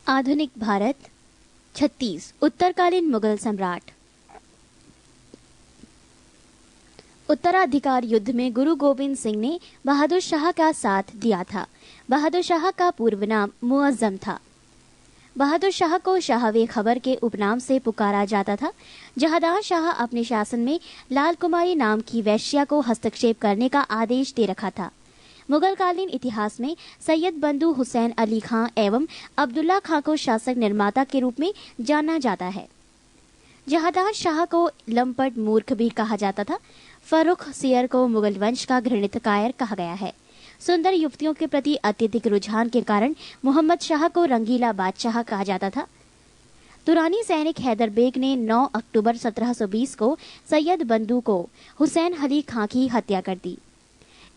आधुनिक भारत 36 उत्तरकालीन मुगल सम्राट। उत्तराधिकार युद्ध में गुरु गोविंद सिंह ने बहादुर शाह का साथ दिया था। बहादुर शाह का पूर्व नाम मुअज्जम था। बहादुर शाह को शाहवे खबर के उपनाम से पुकारा जाता था। जहांदार शाह अपने शासन में लाल कुमारी नाम की वैश्या को हस्तक्षेप करने का आदेश दे रखा था। मुगल कालीन इतिहास में सैयद बंधु हुसैन अली खां एवं अब्दुल्ला खां को शासक निर्माता के रूप में जाना जाता है। जहांदार शाह को लंपट मूर्ख भी कहा जाता था। फर्रुख सियर को मुगल वंश का घृणित कायर कहा गया है। सुंदर युवतियों के प्रति अत्यधिक रुझान के कारण मोहम्मद शाह को रंगीला बादशाह कहा जाता था। तुरानी सैनिक हैदर बेग ने 9 अक्टूबर 1720 को सैयद बंधु को हुसैन अली खां की हत्या कर दी।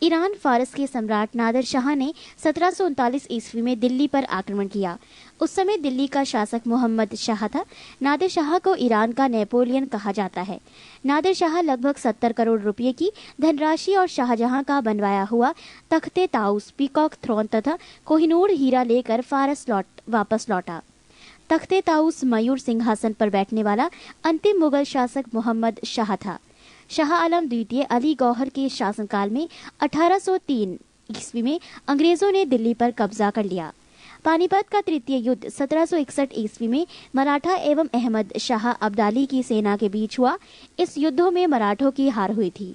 ईरान फारस के सम्राट नादिर शाह ने 1739 ईस्वी में दिल्ली पर आक्रमण किया। उस समय दिल्ली का शासक मोहम्मद शाह था। नादिर शाह को ईरान का नेपोलियन कहा जाता है। नादिर शाह लगभग 70 करोड़ रुपए की धनराशि और शाहजहां का बनवाया हुआ तख्ते ताउस, पीकॉक थ्रोन तथा कोहिनूर हीरा लेकर फारस वापस लौटा। तख्ते ताउस मयूर सिंहासन पर बैठने वाला अंतिम मुगल शासक मोहम्मद शाह था। शाह आलम द्वितीय अली गौहर के शासनकाल में 1803 ईस्वी में अंग्रेजों ने दिल्ली पर कब्जा कर लिया। पानीपत का तृतीय युद्ध 1761 ईस्वी में मराठा एवं अहमद शाह अब्दाली की सेना के बीच हुआ। इस युद्धों में मराठों की हार हुई थी।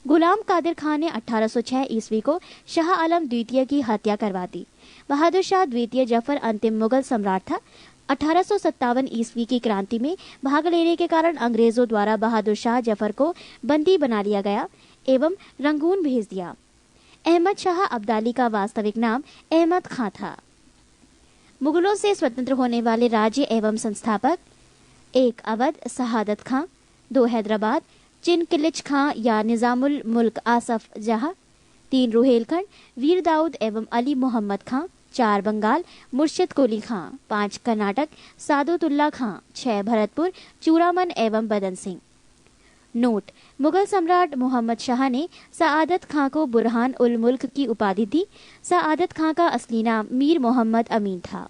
गुलाम कादिर खान ने 1806 ईस्वी को शाह आलम द्वितीय की हत्या करवा दी। बहादुर शाह द्वितीय जफर अंतिम मुगल सम्राट था। 1857 ईस्वी की क्रांति में भाग लेने के कारण अंग्रेजों द्वारा बहादुर शाह जफर को बंदी बना लिया गया एवं रंगून भेज दिया। अहमद शाह अब्दाली का वास्तविक नाम अहमद खां था। मुगलों से स्वतंत्र होने वाले राज्य एवं संस्थापक 1 अवध शहादत खां, 2 हैदराबाद चिनकिलिच खां या निजामुल मुल्क आसफ जहां, 3 रुहेलखंड वीर दाऊद एवं अली मोहम्मद खां, 4 बंगाल मुर्शिद कुली खां, 5 कर्नाटक सादुतुल्ला खां, 6 भरतपुर चूड़ामन एवं बदन सिंह। नोट: मुगल सम्राट मोहम्मद शाह ने सआदत खां को बुरहान उल मुल्क की उपाधि दी। सआदत खां का असली नाम मीर मोहम्मद अमीन था।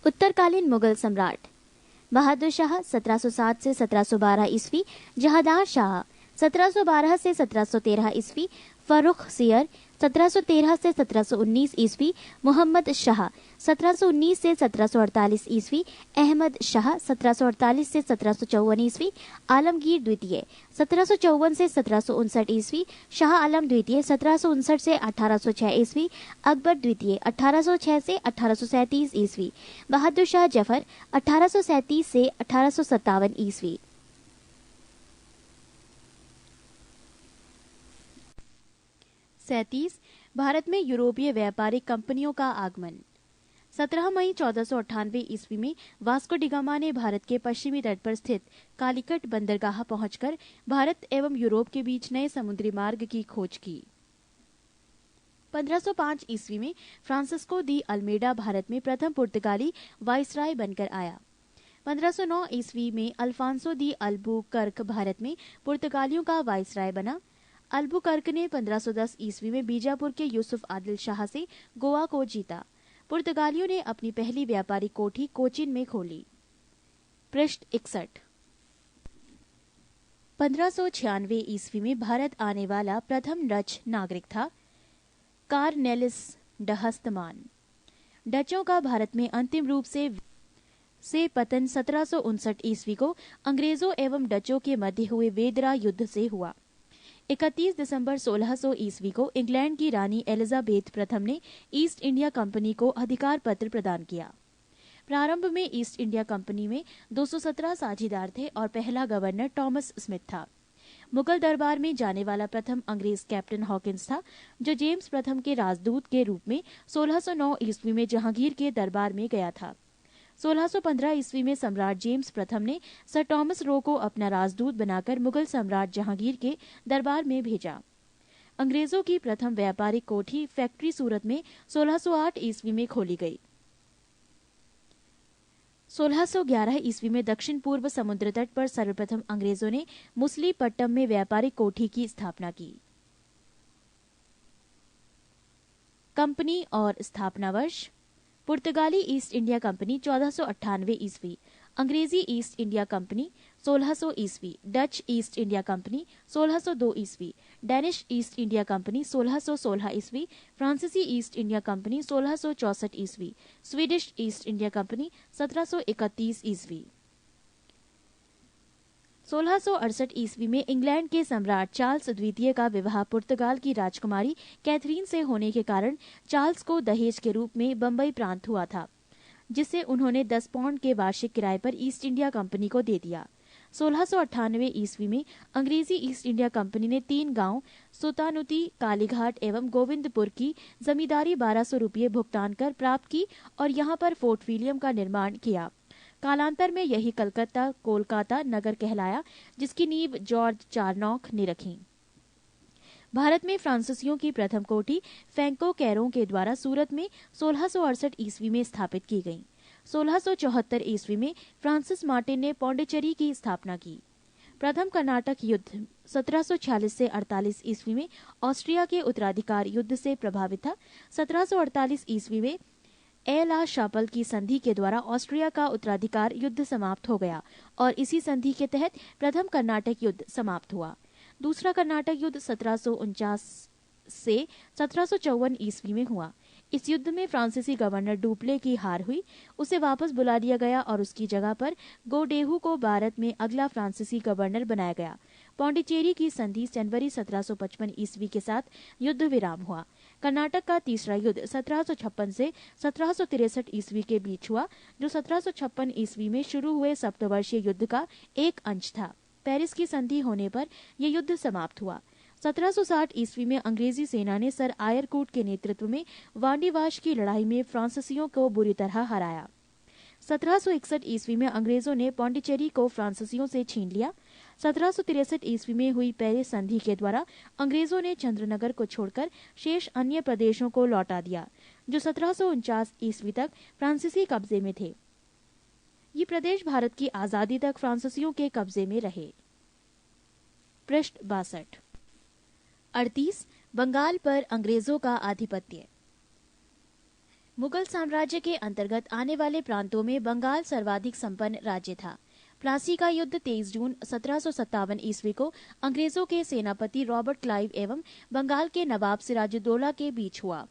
उत्तरकालीन मुगल सम्राट: बहादुर शाह 1707 से 1712 ईस्वी, जहांदार शाह 1712 से 1713 ईस्वी, फर्रुख सियर 1713 से 1719 ईस्वी, मोहम्मद शाह 1719 से 1748 ईस्वी, अहमद शाह 1748 से 1754 ईस्वी, आलमगीर द्वितीय 1754 से 1759 ईस्वी, शाह आलम द्वितीय 1759 से 1806 ईस्वी, अकबर द्वितीय 1806 से 1837 ईस्वी, बहादुर शाह जफर 1837 से 1857 ईस्वी। भारत में यूरोपीय व्यापारिक कंपनियों का आगमन। 17 मई 1498 ईस्वी में वास्को डी गामा ने भारत के पश्चिमी तट पर स्थित कालीकट बंदरगाह पहुंचकर भारत एवं यूरोप के बीच नए समुद्री मार्ग की खोज की। 1505 ईस्वी में फ्रांसिस्को दी अल्मेडा भारत में प्रथम पुर्तगाली वाइसराय बनकर आया। 1509 ईस्वी में अल्फांसो दी अल्बुकर्क भारत में पुर्तगालियों का वाइसराय बना। अल्बुकर्क ने 1510 ईस्वी में बीजापुर के यूसुफ आदिल शाह से गोवा को जीता। पुर्तगालियों ने अपनी पहली व्यापारिक कोठी कोचीन में खोली। पृष्ठ 61। 1596 ईस्वी में भारत आने वाला प्रथम डच नागरिक था कार्नेलिस डहस्तमान। डचों का भारत में अंतिम रूप से पतन 1759 ईस्वी को अंग्रेजों एवं डचों के मध्य हुए वेदरा युद्ध से हुआ। 31 दिसंबर 1600 ईस्वी को इंग्लैंड की रानी एलिजाबेथ प्रथम ने ईस्ट इंडिया कंपनी को अधिकार पत्र प्रदान किया। प्रारंभ में ईस्ट इंडिया कंपनी में 217 साझीदार थे और पहला गवर्नर टॉमस स्मिथ था। मुगल दरबार में जाने वाला प्रथम अंग्रेज कैप्टन हॉकिंस था, जो जेम्स प्रथम के राजदूत के रूप में 1609 ईस्वी में जहांगीर के दरबार में गया था। 1615 ईस्वी में सम्राट जेम्स प्रथम ने सर टॉमस रो को अपना राजदूत बनाकर मुगल सम्राट जहांगीर के दरबार में भेजा। अंग्रेजों की प्रथम व्यापारिक कोठी फैक्ट्री सूरत में 1608 ईस्वी में खोली गई। 1611 ईस्वी में दक्षिण पूर्व समुद्र तट पर सर्वप्रथम अंग्रेजों ने मुसलीपट्टम में व्यापारिक कोठी की स्थापना की। कंपनी और स्थापना वर्ष पुर्तगाली ईस्ट इंडिया कंपनी 1498 ईस्वी, अंग्रेजी ईस्ट इंडिया कंपनी 1600 ईस्वी, डच ईस्ट इंडिया कंपनी 1602 ईस्वी, डेनिश ईस्ट इंडिया कंपनी 1616 ईस्वी, फ्रांसीसी ईस्ट इंडिया कंपनी 1664 ईस्वी, स्वीडिश ईस्ट इंडिया कंपनी 1731 ईस्वी। 1668 ईस्वी में इंग्लैंड के सम्राट चार्ल्स द्वितीय का विवाह पुर्तगाल की राजकुमारी कैथरीन से होने के कारण चार्ल्स को दहेज के रूप में बंबई प्रांत हुआ था, जिसे उन्होंने 10 पाउंड के वार्षिक किराए पर ईस्ट इंडिया कंपनी को दे दिया। 1698 ईस्वी में अंग्रेजी ईस्ट इंडिया कंपनी ने 3 गांव सुतानुती, कालीघाट एवं गोविंदपुर की जमींदारी 1200 रुपये भुगतान कर प्राप्त की और यहां पर फोर्ट विलियम का निर्माण किया। कालांतर में यही कलकत्ता कोलकाता नगर कहलाया, जिसकी नींव जॉर्ज चारनॉक ने रखी। भारत में फ्रांसीसियों की प्रथम कोठी फ्रैंको कैरों के द्वारा सूरत में 1668 ईस्वी में स्थापित की गई। 1674 ईस्वी में फ्रांसिस मार्टिन ने पौंडीचेरी की स्थापना की। प्रथम कर्नाटक युद्ध 1746 से 48 ईस्वी में ऑस्ट्रिया के उत्तराधिकार युद्ध से प्रभावित था। 1748 ईस्वी में एला शापल की संधि के द्वारा ऑस्ट्रिया का उत्तराधिकार युद्ध समाप्त हो गया और इसी संधि के तहत प्रथम कर्नाटक युद्ध समाप्त हुआ। दूसरा कर्नाटक युद्ध 1749 से 1754 ईस्वी में हुआ। इस युद्ध में फ्रांसीसी गवर्नर डुप्ले की हार हुई, उसे वापस बुला लिया गया और उसकी जगह पर गोडेहू को भारत में अगला फ्रांसीसी गवर्नर बनाया गया। पौंडीचेरी की संधि जनवरी 1755 ईस्वी के साथ युद्ध विराम हुआ। कर्नाटक का तीसरा युद्ध 1756 से 1763 ईस्वी के बीच हुआ, जो 1756 ईस्वी में शुरू हुए सप्तवर्षीय युद्ध का एक अंश था। पेरिस की संधि होने पर यह युद्ध समाप्त हुआ। 1760 ईस्वी में अंग्रेजी सेना ने सर आयरकूट के नेतृत्व में वांडीवाश की लड़ाई में फ्रांसीसियों को बुरी तरह हराया। 1761 ईस्वी में अंग्रेजों ने पौंडीचेरी को फ्रांसीसियों से छीन लिया। 1763 ईस्वी में हुई पेरिस संधि के द्वारा अंग्रेजों ने चंद्रनगर को छोड़कर शेष अन्य प्रदेशों को लौटा दिया, जो 1749 ईस्वी तक फ्रांसीसी कब्जे में थे। ये प्रदेश भारत की आजादी तक फ्रांसीसियों के कब्जे में रहे। पृष्ठ 62। 38 बंगाल पर अंग्रेजों का आधिपत्य। मुगल साम्राज्य के अंतर्गत आने वाले प्रांतों में बंगाल सर्वाधिक संपन्न राज्य था। प्लासी का युद्ध 23 जून 1757 ईस्वी को अंग्रेजों के सेनापति रॉबर्ट क्लाइव एवं बंगाल के नवाब सिराजुद्दौला के बीच हुआ,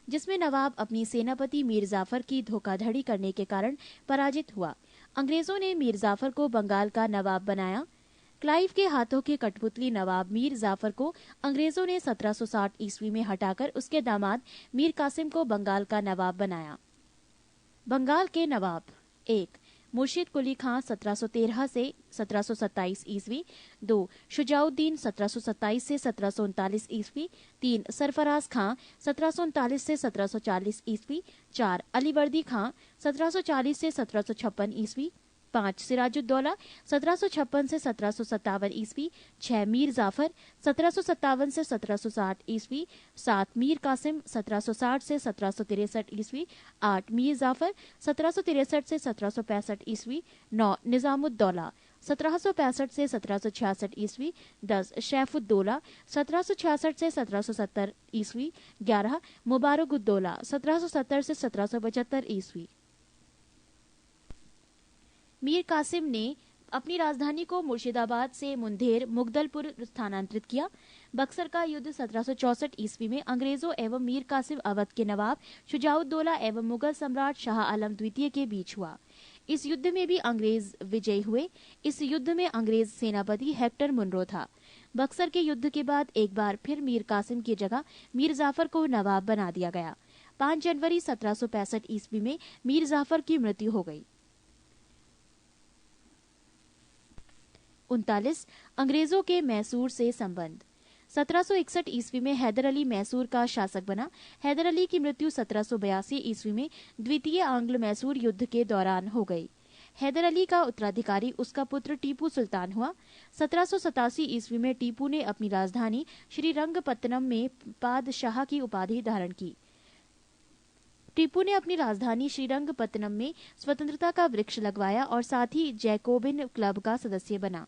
जिसमें नवाब अपनी सेनापति मीर जाफर की धोखाधड़ी करने के कारण पराजित हुआ। अंग्रेजों ने मीर जाफर को बंगाल का नवाब बनाया। क्लाइव के हाथों के कठपुतली नवाब मीर जाफर को अंग्रेजों ने 1760 ईस्वी में हटाकर उसके दामाद मीर कासिम को बंगाल का नवाब बनाया। बंगाल के नवाब: 1. मुर्शिद कुली खां 1713 से 1727 ईस्वी। 2. शुजाउद्दीन 1727 से 1739 ईस्वी। 3. सरफराज खां 1739 से 1740 ईस्वी। 4. अलीवर्दी खां 1740 से 1756 ईस्वी। 5. सिराजुद्दौला 1756 से 1757 ईस्वी। 6. मीर जाफर 1757 से 1760 ईस्वी। 7. मीर कासिम 1760 से 1763 ईस्वी। 8. मीर जाफर 1763 से 1765 ईस्वी। 9. निजामुद्दौला 1765 से 1766 ईस्वी। 10. शैफुद्दौला 1766 से 1770 ईस्वी। 11. मुबारकुद्दौला 1770 से 1775 ईस्वी। मीर कासिम ने अपनी राजधानी को मुर्शिदाबाद से मुंदेर मुगदलपुर स्थानांतरित किया। बक्सर का युद्ध 1764 ईस्वी में अंग्रेजों एवं मीर कासिम अवध के नवाब शुजाउद्दौला एवं मुगल सम्राट शाह आलम द्वितीय के बीच हुआ। इस युद्ध में भी अंग्रेज विजयी हुए। इस युद्ध में अंग्रेज सेनापति हेक्टर मुनरो था। बक्सर के युद्ध के बाद एक बार फिर मीर कासिम की जगह मीर जाफर को नवाब बना दिया गया। 5 जनवरी 1765 ईस्वी में मीर जाफर की मृत्यु हो गई। 39 अंग्रेजों के मैसूर से संबंध। 1761 ईस्वी में हैदर अली मैसूर का शासक बना। हैदर अली की मृत्यु 1782 ईस्वी में द्वितीय आंग्ल मैसूर युद्ध के दौरान हो गई। हैदर अली का उत्तराधिकारी उसका पुत्र टीपू सुल्तान हुआ। 1787 ईस्वी में टीपू ने अपनी राजधानी श्रीरंगपत्तनम में पादशाह की उपाधि धारण की। टीपू ने अपनी राजधानी श्रीरंगपत्तनम में स्वतंत्रता का वृक्ष लगवाया और साथ ही जैकोबिन क्लब का सदस्य बना।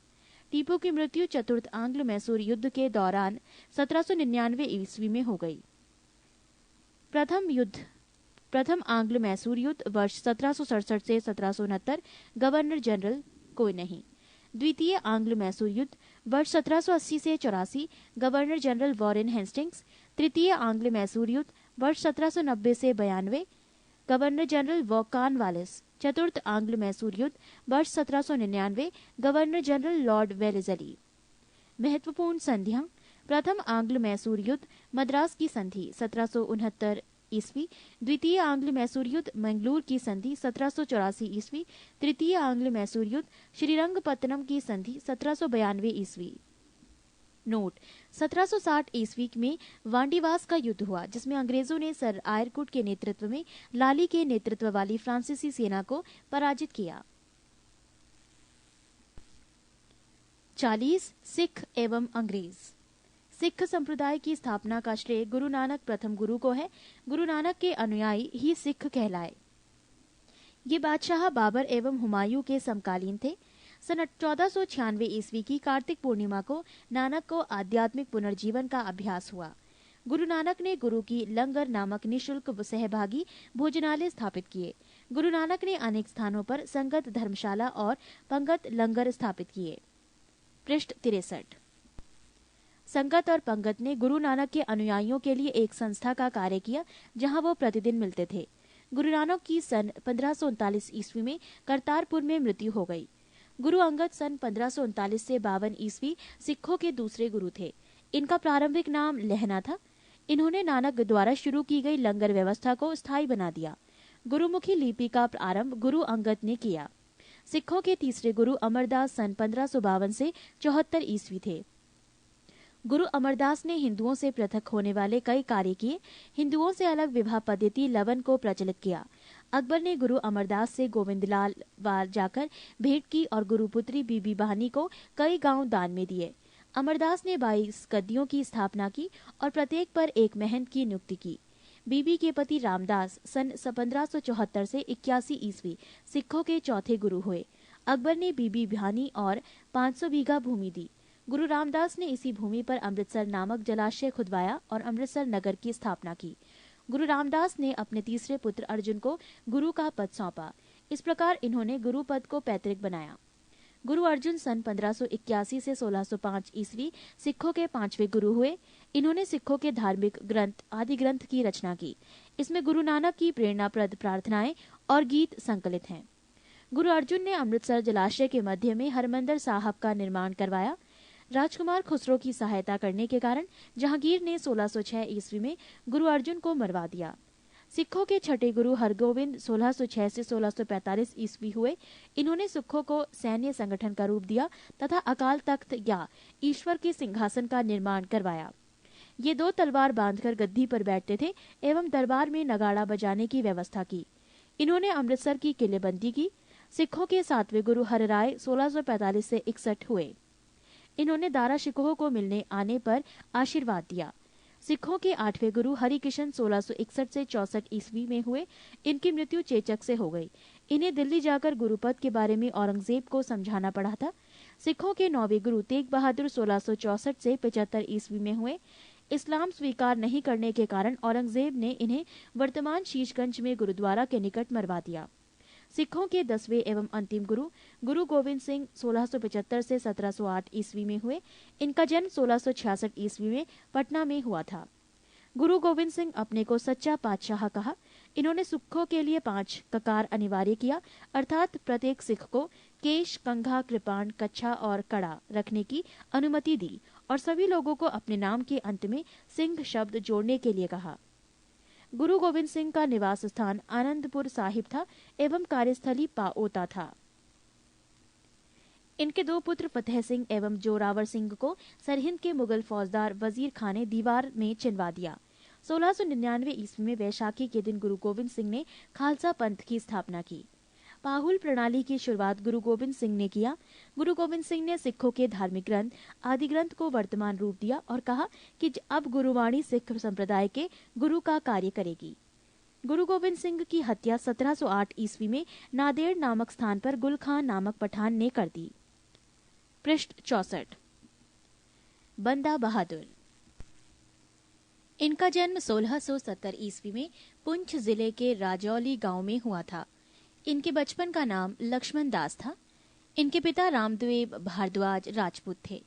टीपू की मृत्यु चतुर्थ आंग्ल मैसूर युद्ध के दौरान 1799 ईस्वी में हो गई। प्रथम युद्ध प्रथम आंग्ल मैसूर युद्ध वर्ष 1767 से 1769 गवर्नर जनरल कोई नहीं। द्वितीय आंग्ल मैसूर युद्ध वर्ष 1780 से 84 गवर्नर जनरल वॉरेन हेस्टिंग्स। तृतीय आंग्ल मैसूर युद्ध वर्ष 1790 से 92 गवर्नर जनरल कॉर्नवालिस। चतुर्थ आंग्ल मैसूर युद्ध वर्ष 1799 गवर्नर जनरल लॉर्ड वेलेस्ली। महत्वपूर्ण संधियां। प्रथम आंग्ल मैसूर युद्ध मद्रास की संधि 1769 ईस्वी। द्वितीय आंग्ल मैसूर युद्ध मंगलूर की संधि 1784 ईस्वी। तृतीय आंग्ल मैसूर युद्ध श्रीरंगपत्तनम की संधि 1792 ईस्वी। नोट: 1760 ईस्वी में वांडीवास का युद्ध हुआ, जिसमें अंग्रेजों ने सर आयरकुट के नेतृत्व में लाली के नेतृत्व वाली फ्रांसीसी सेना को पराजित किया। 40 सिख एवं अंग्रेज। सिख संप्रदाय की स्थापना का श्रेय गुरु नानक प्रथम गुरु को है। गुरु नानक के अनुयायी ही सिख कहलाए। ये बादशाह बाबर एवं हुमायूं के समकालीन थे। सन 1496 ईस्वी की कार्तिक पूर्णिमा को नानक को आध्यात्मिक पुनर्जीवन का अभ्यास हुआ। गुरु नानक ने गुरु की लंगर नामक निःशुल्क सहभागी भोजनालय स्थापित किए। गुरु नानक ने अनेक स्थानों पर संगत धर्मशाला और पंगत लंगर स्थापित किए। पृष्ठ 63। संगत और पंगत ने गुरु नानक के अनुयायियों के लिए एक संस्था का कार्य किया, जहां वो प्रतिदिन मिलते थे। गुरु नानक की सन 1539 ईस्वी में करतारपुर में मृत्यु हो गई। गुरु अंगद सन 1539 से 52 ईस्वी सिखों के दूसरे गुरु थे। इनका प्रारंभिक नाम लहना था। इन्होंने नानक द्वारा शुरू की गई लंगर व्यवस्था को स्थायी बना दिया। गुरुमुखी लिपि का प्रारंभ गुरु अंगद ने किया। सिखों के तीसरे गुरु अमरदास सन 1552 से 74 ईस्वी थे। गुरु अमरदास ने हिंदुओं से पृथक होने वाले कई कार्य किए। हिंदुओं से अलग विवाह पद्धति लवन को प्रचलित किया। अकबर ने गुरु अमरदास से गोविंदलाल वार जाकर भेंट की और गुरुपुत्री बीबी बहानी को कई गांव दान में दिए। अमरदास ने 22 गद्दियों की स्थापना की और प्रत्येक पर एक महंत की नियुक्ति की। बीबी के पति रामदास सन 1574 से 81 ईस्वी सिखों के चौथे गुरु हुए। अकबर ने बीबी बहानी और 500 बीघा भूमि दी। गुरु रामदास ने इसी भूमि पर अमृतसर नामक जलाशय खुदवाया और अमृतसर नगर की स्थापना की। गुरु रामदास ने अपने तीसरे पुत्र अर्जुन को गुरु का पद सौंपा। इस प्रकार इन्होंने गुरु पद को पैतृक बनाया। गुरु अर्जुन सन 1581 से 1605 ईस्वी सिखों के 5वें गुरु हुए। इन्होंने सिखों के धार्मिक ग्रंथ आदि ग्रंथ की रचना की। इसमें गुरु नानक की प्रेरणाप्रद प्रार्थनाएं और गीत संकलित हैं। गुरु अर्जुन ने अमृतसर जलाशय के मध्य में हरमंदिर साहब का निर्माण करवाया। राजकुमार खुसरो की सहायता करने के कारण जहांगीर ने 1606 ईस्वी में गुरु अर्जुन को मरवा दिया। सिखों के छठे गुरु हरगोविंद 1606 से 1645 ईस्वी हुए। इन्होंने सिखों को सैन्य संगठन का रूप दिया तथा अकाल तख्त या ईश्वर के सिंहासन का निर्माण करवाया। ये 2 तलवार बांधकर गद्दी पर बैठते थे एवं दरबार में नगाड़ा बजाने की व्यवस्था की। इन्होंने अमृतसर की किलेबंदी की। सिखों के 7वें गुरु हरराय 1645 से 61 हुए। इन्होंने दारा शिकोह को मिलने आने पर आशीर्वाद दिया। सिखों के 8वें गुरु हरिकिशन 1661 से 64 ईस्वी में हुए। इनकी मृत्यु चेचक से हो गई। इन्हें दिल्ली जाकर गुरुपद के बारे में औरंगजेब को समझाना पड़ा था। सिखों के 9वें गुरु तेग बहादुर 1664 से 75 ईस्वी में हुए। इस्लाम स्वीकार नहीं करने के कारण औरंगजेब ने इन्हें वर्तमान शीशगंज में गुरुद्वारा के निकट मरवा दिया। सिखों के 10वें एवं अंतिम गुरु गुरु गोविंद सिंह 1675 से 1708 ईस्वी में हुए। इनका जन्म 1666 ईस्वी में पटना में हुआ था। गुरु गोविंद सिंह अपने को सच्चा पातशाह कहा। इन्होंने सिखों के लिए 5 ककार अनिवार्य किया, अर्थात प्रत्येक सिख को केश, कंघा, कृपाण, कच्छा और कड़ा रखने की अनुमति दी और सभी लोगों को अपने नाम के अंत में सिंह शब्द जोड़ने के लिए कहा। गुरु गोविंद सिंह का निवास स्थान आनंदपुर साहिब था एवं कार्यस्थली पाओता था। इनके 2 पुत्र फतेह सिंह एवं जोरावर सिंह को सरहिंद के मुगल फौजदार वजीर खान ने दीवार में चिनवा दिया। 1699 ईस्वी में वैशाखी के दिन गुरु गोविंद सिंह ने खालसा पंथ की स्थापना की। पाहुल प्रणाली की शुरुआत गुरु गोविंद सिंह ने किया। गुरु गोविंद सिंह ने सिखों के धार्मिक ग्रंथ आदि ग्रंथ को वर्तमान रूप दिया और कहा कि अब गुरुवाणी सिख संप्रदाय के गुरु का कार्य करेगी। गुरु गोविंद सिंह की हत्या 1708 ईस्वी में नादेड़ नामक स्थान पर गुल खान नामक पठान ने कर दी। पृष्ठ 64। बंदा बहादुर। इनका जन्म 1670 ईस्वी में पुंछ जिले के राजौली गांव में हुआ था। इनके बचपन का नाम लक्ष्मण दास था। इनके पिता रामदेव भारद्वाज राजपूत थे।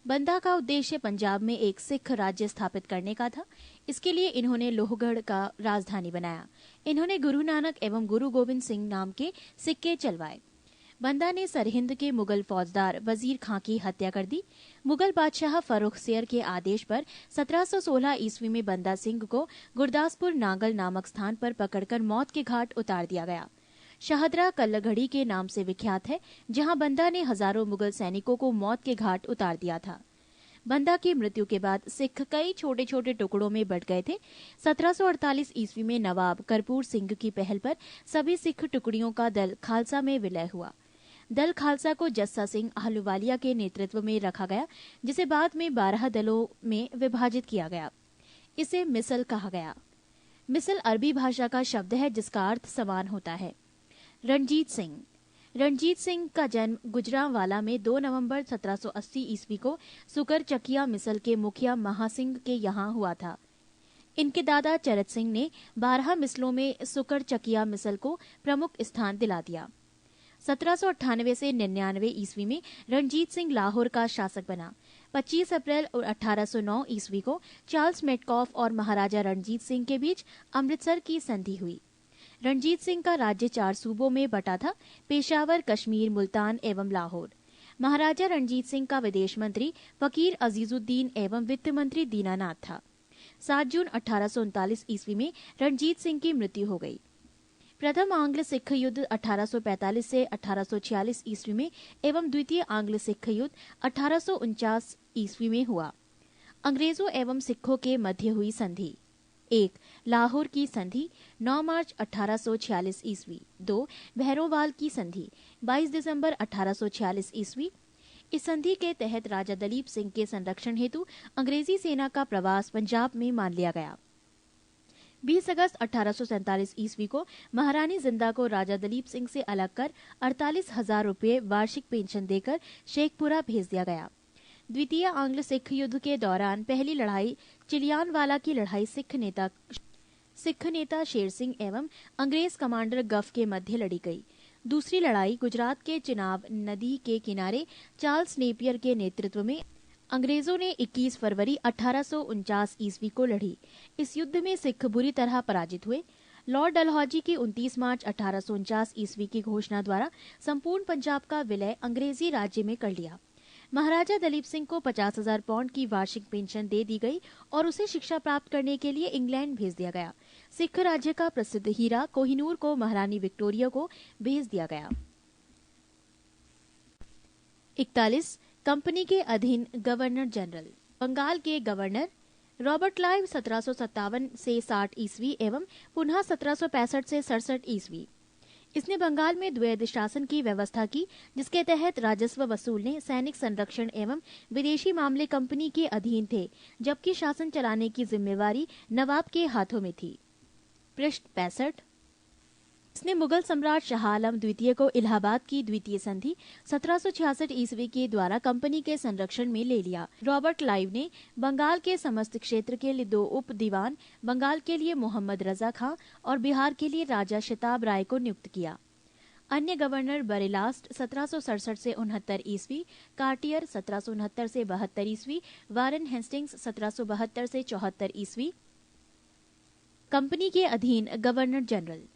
बंदा का उद्देश्य पंजाब में एक सिख राज्य स्थापित करने का था। इसके लिए इन्होंने लोहगढ़ का राजधानी बनाया। इन्होंने गुरु नानक एवं गुरु गोविंद सिंह नाम के सिक्के चलवाए। बंदा ने सरहिंद के मुगल फौजदार वजीर खां की हत्या कर दी। मुगल बादशाह फर्रुखसियर के आदेश पर 1716 ईस्वी में बंदा सिंह को गुरदासपुर नांगल नामक स्थान पर पकड़कर मौत के घाट उतार दिया गया। शाहदरा कल्लघड़ी के नाम से विख्यात है, जहां बंदा ने हजारों मुगल सैनिकों को मौत के घाट उतार दिया था। बंदा की मृत्यु के बाद सिख कई छोटे छोटे टुकड़ों में बंट गए थे। 1748 ईस्वी में नवाब कर्पूर सिंह की पहल पर सभी सिख टुकड़ियों का दल खालसा में विलय हुआ। दल खालसा को जस्सा सिंह आहलूवालिया के नेतृत्व में रखा गया, जिसे बाद में 12 दलों में विभाजित किया गया। इसे मिसल कहा गया। मिसल अरबी भाषा का शब्द है जिसका अर्थ समान होता है। रणजीत सिंह का जन्म गुजरांवाला में 2 नवंबर 1780 ईस्वी को सुकर चकिया मिसल के मुखिया महासिंह के यहाँ हुआ था। इनके दादा चरत सिंह ने 12 मिसलों में सुकर चकिया मिसल को प्रमुख स्थान दिला दिया। 1798 से 99 ईस्वी में रणजीत सिंह लाहौर का शासक बना। 25 अप्रैल 1809 ईस्वी को चार्ल्स मेटकॉफ और महाराजा रणजीत सिंह के बीच अमृतसर की संधि हुई। रणजीत सिंह का राज्य 4 सूबों में बटा था: पेशावर, कश्मीर, मुल्तान एवं लाहौर। महाराजा रणजीत सिंह का विदेश मंत्री फकीर अजीजुद्दीन एवं वित्त मंत्री दीनानाथ था। 7 जून 1839 ईस्वी में रणजीत सिंह की मृत्यु हो गई। प्रथम आंग्ल सिख युद्ध 1845 से 1846 ईस्वी में एवं द्वितीय आंग्ल सिख युद्ध 1849 ईस्वी में हुआ। अंग्रेजों एवं सिखों के मध्य हुई संधि: 1. लाहौर की संधि 9 मार्च 1846 ईस्वी। 2. भैरोवाल की संधि 22 दिसंबर 1846 ईस्वी। इस संधि के तहत राजा दलीप सिंह के संरक्षण हेतु अंग्रेजी सेना का प्रवास पंजाब में मान लिया गया। 20 अगस्त 1847 ईस्वी को महारानी जिंदा को राजा दलीप सिंह से अलग कर 48,000 रुपये वार्षिक पेंशन देकर शेखपुरा भेज दिया गया। द्वितीय आंग्ल सिख युद्ध के दौरान पहली लड़ाई चिलियानवाला की लड़ाई सिख नेता शेर सिंह एवं अंग्रेज कमांडर गफ के मध्य लड़ी गई। दूसरी लड़ाई गुजरात के चिनाब नदी के किनारे चार्ल्स नेपियर के नेतृत्व में अंग्रेजों ने 21 फरवरी 1849 ईस्वी को लड़ी। इस युद्ध में सिख बुरी तरह पराजित हुए। लॉर्ड डलहौजी की 29 मार्च 1849 ईस्वी की घोषणा द्वारा संपूर्ण पंजाब का विलय अंग्रेजी राज्य में कर लिया। महाराजा दलीप सिंह को 50,000 पाउंड की वार्षिक पेंशन दे दी गई और उसे शिक्षा प्राप्त करने के लिए इंग्लैंड भेज दिया गया। सिख राज्य का प्रसिद्ध हीरा कोहिनूर को महारानी विक्टोरिया को भेज दिया गया। 41. कंपनी के अधीन गवर्नर जनरल। बंगाल के गवर्नर रॉबर्ट क्लाइव 1757 से 60 ईस्वी एवं पुनः 1765 से 67 ईस्वी। इसने बंगाल में द्वैध शासन की व्यवस्था की, जिसके तहत राजस्व वसूलने, सैनिक संरक्षण एवं विदेशी मामले कंपनी के अधीन थे, जबकि शासन चलाने की जिम्मेवारी नवाब के हाथों में थी। पृष्ठ 65। इसने मुगल सम्राट शाह आलम द्वितीय को इलाहाबाद की द्वितीय संधि 1766 ईस्वी के द्वारा कंपनी के संरक्षण में ले लिया। रॉबर्ट क्लाइव ने बंगाल के समस्त क्षेत्र के लिए 2 उप दीवान, बंगाल के लिए मोहम्मद रजा खां और बिहार के लिए राजा शिताब राय को नियुक्त किया। अन्य गवर्नर बरेलास्ट 1767 से 69 ईस्वी, कार्टियर 1769 से 72 ईस्वी, वारेन हेस्टिंग्स 1772 से 74 ईस्वी। कंपनी के अधीन गवर्नर जनरल।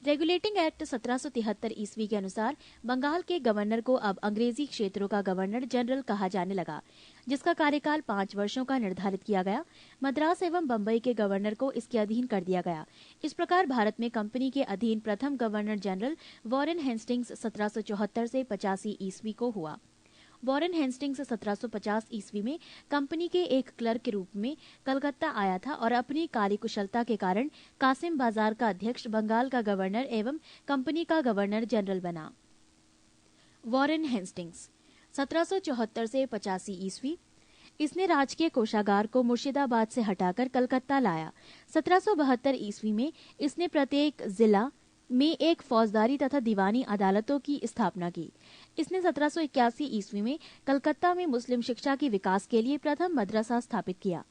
रेगुलेटिंग एक्ट 1773 ईस्वी के अनुसार बंगाल के गवर्नर को अब अंग्रेजी क्षेत्रों का गवर्नर जनरल कहा जाने लगा, जिसका कार्यकाल 5 वर्षों का निर्धारित किया गया। मद्रास एवं बंबई के गवर्नर को इसके अधीन कर दिया गया। इस प्रकार भारत में कंपनी के अधीन प्रथम गवर्नर जनरल वॉरेन हेस्टिंग्स 1774 से 85 ईस्वी को हुआ। वॉरेन हेस्टिंग्स 1750 ईस्वी में कंपनी के एक क्लर्क के रूप में कलकत्ता आया था और अपनी कार्यकुशलता के कारण कासिम बाजार का अध्यक्ष, बंगाल का गवर्नर एवं कंपनी का गवर्नर जनरल बना। वॉरेन हेस्टिंग्स 1774 से 85 ईस्वी। इसने राजकीय कोषागार को मुर्शिदाबाद से हटाकर कलकत्ता लाया। 1772 ईस्वी में इसने प्रत्येक जिला में एक फौजदारी तथा दीवानी अदालतों की स्थापना की। इसने 1781 ईस्वी में कलकत्ता में मुस्लिम शिक्षा के विकास के लिए प्रथम मदरसा स्थापित किया।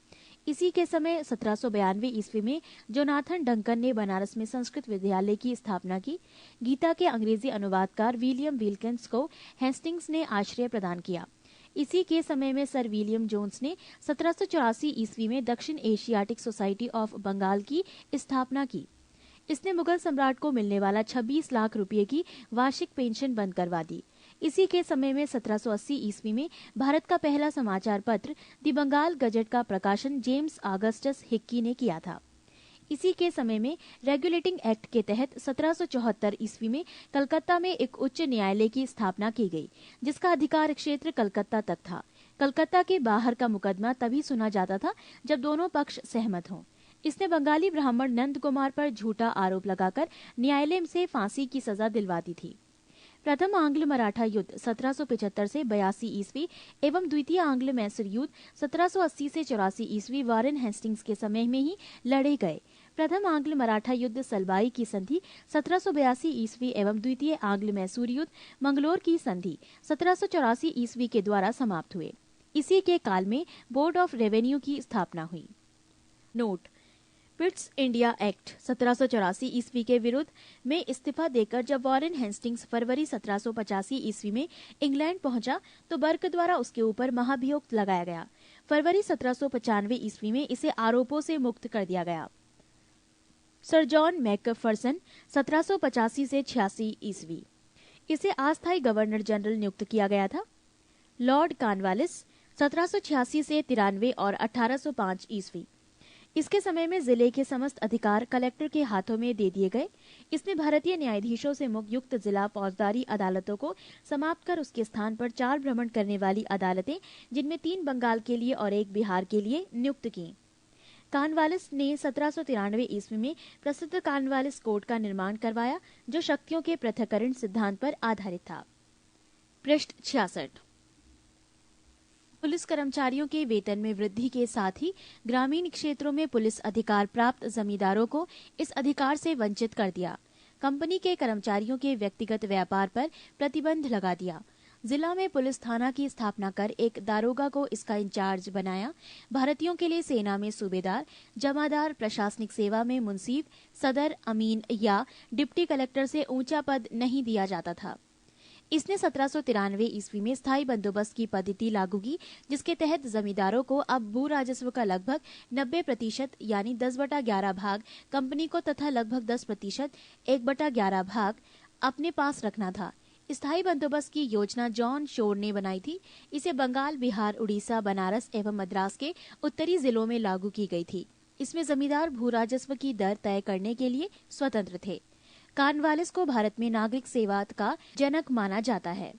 इसी के समय 1792 ईस्वी में जोनाथन डंकन ने बनारस में संस्कृत विद्यालय की स्थापना की। गीता के अंग्रेजी अनुवादकार विलियम विल्किंस को हेस्टिंग्स ने आश्रय प्रदान किया। इसी के समय में सर विलियम जोन्स ने 1784 ईस्वी में दक्षिण एशियाटिक सोसाइटी ऑफ बंगाल की स्थापना की। इसने मुगल सम्राट को मिलने वाला 26 लाख रुपए की वार्षिक पेंशन बंद करवा दी। इसी के समय में 1780 ईस्वी में भारत का पहला समाचार पत्र दी बंगाल गजट का प्रकाशन जेम्स ऑगस्टस हिक्की ने किया था। इसी के समय में रेगुलेटिंग एक्ट के तहत 1774 ईस्वी में कलकत्ता में एक उच्च न्यायालय की स्थापना की गई, जिसका अधिकार क्षेत्र कलकत्ता तक था। कलकत्ता के बाहर का मुकदमा तभी सुना जाता था जब दोनों पक्ष सहमत हों। इसने बंगाली ब्राह्मण नंद कुमार पर झूठा आरोप लगाकर न्यायालय से फांसी की सजा दिलवा दी थी। प्रथम आंग्ल मराठा युद्ध 1775 से 82 ईस्वी एवं द्वितीय आंग्ल मैसूर युद्ध 1780 से 84 ईस्वी वारेन हेस्टिंग्स के समय में ही लड़े गए। प्रथम आंग्ल मराठा युद्ध सलबाई की संधि 1782 ईस्वी एवं द्वितीय आंग्ल मैसूर युद्ध मंगलोर की संधि 1784 ईस्वी के द्वारा समाप्त हुए। इसी के काल में बोर्ड ऑफ रेवेन्यू की स्थापना हुई। नोट: पिट्स इंडिया एक्ट 1784 ईस्वी के विरुद्ध में इस्तीफा देकर जब वॉरेन हेस्टिंग्स फरवरी 1785 ईस्वी में इंग्लैंड पहुंचा तो बर्क द्वारा उसके ऊपर महाभियोग लगाया गया। फरवरी 1795 ईस्वी में इसे आरोपों से मुक्त कर दिया गया। सर जॉन मैकफर्सन 1785 से 86 ईस्वी इसे अस्थायी गवर्नर जनरल नियुक्त किया गया था। लॉर्ड कॉर्नवालिस 1786 से 93 और 1805 ईस्वी इसके समय में जिले के समस्त अधिकार कलेक्टर के हाथों में दे दिए गए। इसने भारतीय न्यायाधीशों से मुक्त जिला फौजदारी अदालतों को समाप्त कर उसके स्थान पर 4 भ्रमण करने वाली अदालतें, जिनमें 3 बंगाल के लिए और 1 बिहार के लिए, नियुक्त की। कॉर्नवालिस ने 1793 ईस्वी में प्रसिद्ध कॉर्नवालिस कोर्ट का निर्माण करवाया, जो शक्तियों के पृथक्करण सिद्धांत पर आधारित था। पृष्ठ 66। पुलिस कर्मचारियों के वेतन में वृद्धि के साथ ही ग्रामीण क्षेत्रों में पुलिस अधिकार प्राप्त जमींदारों को इस अधिकार से वंचित कर दिया। कंपनी के कर्मचारियों के व्यक्तिगत व्यापार पर प्रतिबंध लगा दिया। जिला में पुलिस थाना की स्थापना कर एक दारोगा को इसका इंचार्ज बनाया। भारतीयों के लिए सेना में सूबेदार, जमादार, प्रशासनिक सेवा में मुंसीफ, सदर, अमीन या डिप्टी कलेक्टर से ऊंचा पद नहीं दिया जाता था। इसने 1793 ईस्वी में स्थायी बंदोबस्त की पद्धति लागू की, जिसके तहत जमींदारों को अब भू राजस्व का लगभग 90% यानी 10/11 भाग कंपनी को तथा लगभग 10% 1/11 भाग अपने पास रखना था। स्थायी बंदोबस्त की योजना जॉन शोर ने बनाई थी। इसे बंगाल, बिहार, उड़ीसा, बनारस एवं मद्रास के उत्तरी जिलों में लागू की गई थी। इसमें जमींदार भू राजस्व की दर तय करने के लिए स्वतंत्र थे। कॉर्नवालिस को भारत में नागरिक सेवा का जनक माना जाता है।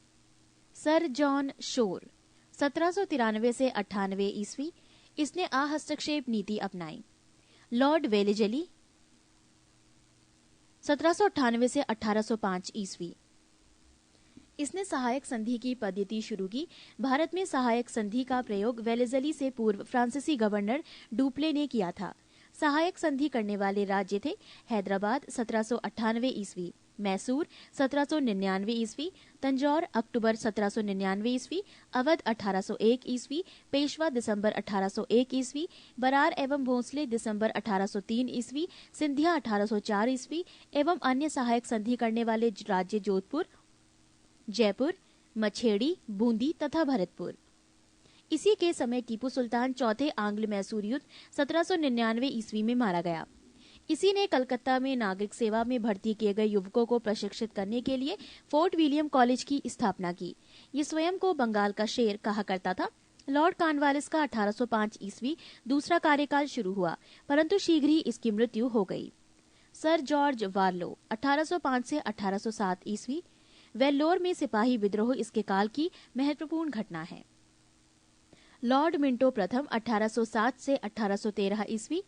सर जॉन शोर 1793 से 98 ईस्वी इसने अहस्तक्षेप नीति अपनाई। लॉर्ड वेलेजली 1798 से 1805 ईस्वी इसने सहायक संधि की पद्धति शुरू की। भारत में सहायक संधि का प्रयोग वेलेजली से पूर्व फ्रांसीसी गवर्नर डुप्ले ने किया था। सहायक संधि करने वाले राज्य थे हैदराबाद 1798 ईस्वी, मैसूर 1799 ईस्वी, तंजौर अक्टूबर 1799 ईस्वी, अवध 1801 ईस्वी, पेशवा दिसंबर 1801 ईस्वी, बरार एवं भोंसले दिसंबर 1803 ईस्वी, सिंधिया 1804 ईस्वी एवं अन्य सहायक संधि करने वाले राज्य जोधपुर, जयपुर, मछेड़ी, बूंदी तथा भरतपुर। इसी के समय टीपू सुल्तान चौथे आंग्ल मैसूर युद्ध 1799 ईस्वी में मारा गया। इसी ने कलकत्ता में नागरिक सेवा में भर्ती किए गए युवकों को प्रशिक्षित करने के लिए फोर्ट विलियम कॉलेज की स्थापना की। ये स्वयं को बंगाल का शेर कहा करता था। लॉर्ड कॉर्नवालिस का 1805 ईस्वी दूसरा कार्यकाल शुरू हुआ, परंतु शीघ्र ही इसकी मृत्यु हो गई। सर जॉर्ज वारलो 1805 से 1807 ईस्वी वेल्लोर में सिपाही विद्रोह इसके काल की महत्वपूर्ण घटना है। लॉर्ड मिंटो प्रथम 1807 से 1813 ईस्वी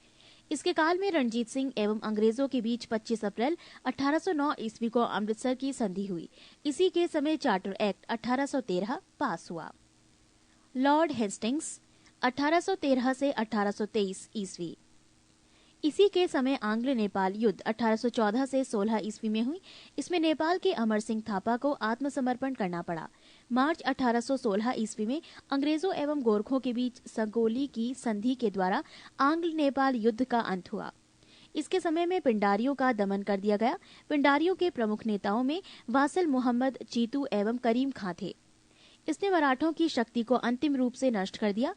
इसके काल में रणजीत सिंह एवं अंग्रेजों के बीच 25 अप्रैल 1809 ईस्वी को अमृतसर की संधि हुई। इसी के समय चार्टर एक्ट 1813 पास हुआ। लॉर्ड हेस्टिंग्स 1813 से 1823 ईस्वी इसी के समय आंग्ल नेपाल युद्ध 1814 से 16 ईस्वी में हुई। इसमें नेपाल के अमर सिंह थापा को आत्मसमर्पण करना पड़ा। मार्च 1816 ईस्वी में अंग्रेजों एवं गोरखों के बीच सगोली की संधि के द्वारा आंग्ल नेपाल युद्ध का अंत हुआ। इसके समय में पिंडारियों का दमन कर दिया गया। पिंडारियों के प्रमुख नेताओं में वासिल मोहम्मद, चीतू एवं करीम खां थे। इसने मराठों की शक्ति को अंतिम रूप से नष्ट कर दिया।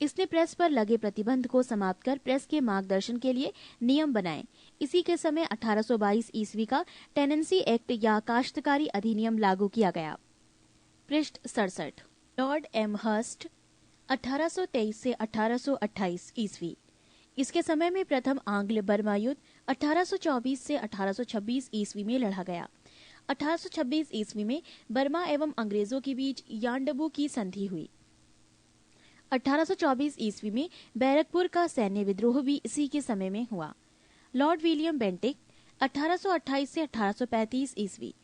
इसने प्रेस पर लगे प्रतिबंध को समाप्त कर प्रेस के मार्गदर्शन के लिए नियम बनाए। इसी के समय 1822 ईस्वी का टेनेंसी एक्ट या काश्तकारी अधिनियम लागू किया गया। पृष्ठ 67। लॉर्ड एम हर्स्ट 1823 से 1828 ईस्वी। इसके समय में प्रथम आंग्ल बर्मा युद्ध 1824 से 1826 ईस्वी में लड़ा गया। 1826 ईस्वी में बर्मा एवं अंग्रेजों के बीच यांडबू की संधि हुई। 1824 ईस्वी में बैरकपुर का सैन्य विद्रोह भी इसी के समय में हुआ। लॉर्ड विलियम बेंटिक 1828 से 1835 ईस्वी।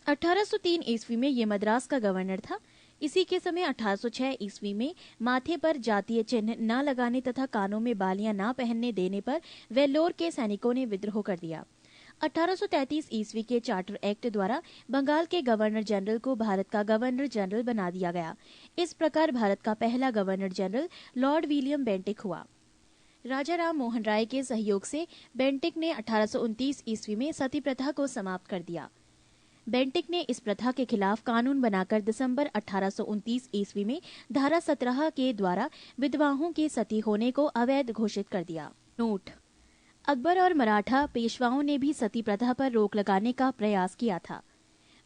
1803 ईस्वी में ये मद्रास का गवर्नर था। इसी के समय 1806 ईस्वी में माथे पर जातीय चिन्ह न लगाने तथा कानों में बालियां न पहनने देने पर वेल्लोर के सैनिकों ने विद्रोह कर दिया। 1833 ईस्वी के चार्टर एक्ट द्वारा बंगाल के गवर्नर जनरल को भारत का गवर्नर जनरल बना दिया गया। इस प्रकार भारत का पहला governor general Lord William Bentinck हुआ। राजा राम मोहन राय के सहयोग से बेंटिक ने 1829 ईस्वी में सती प्रथा को समाप्त कर दिया। बेंटिक ने इस प्रथा के खिलाफ कानून बनाकर दिसंबर 1829 ईस्वी में धारा 17 के द्वारा विधवाओं के सती होने को अवैध घोषित कर दिया। नोट: अकबर और मराठा पेशवाओं ने भी सती प्रथा पर रोक लगाने का प्रयास किया था।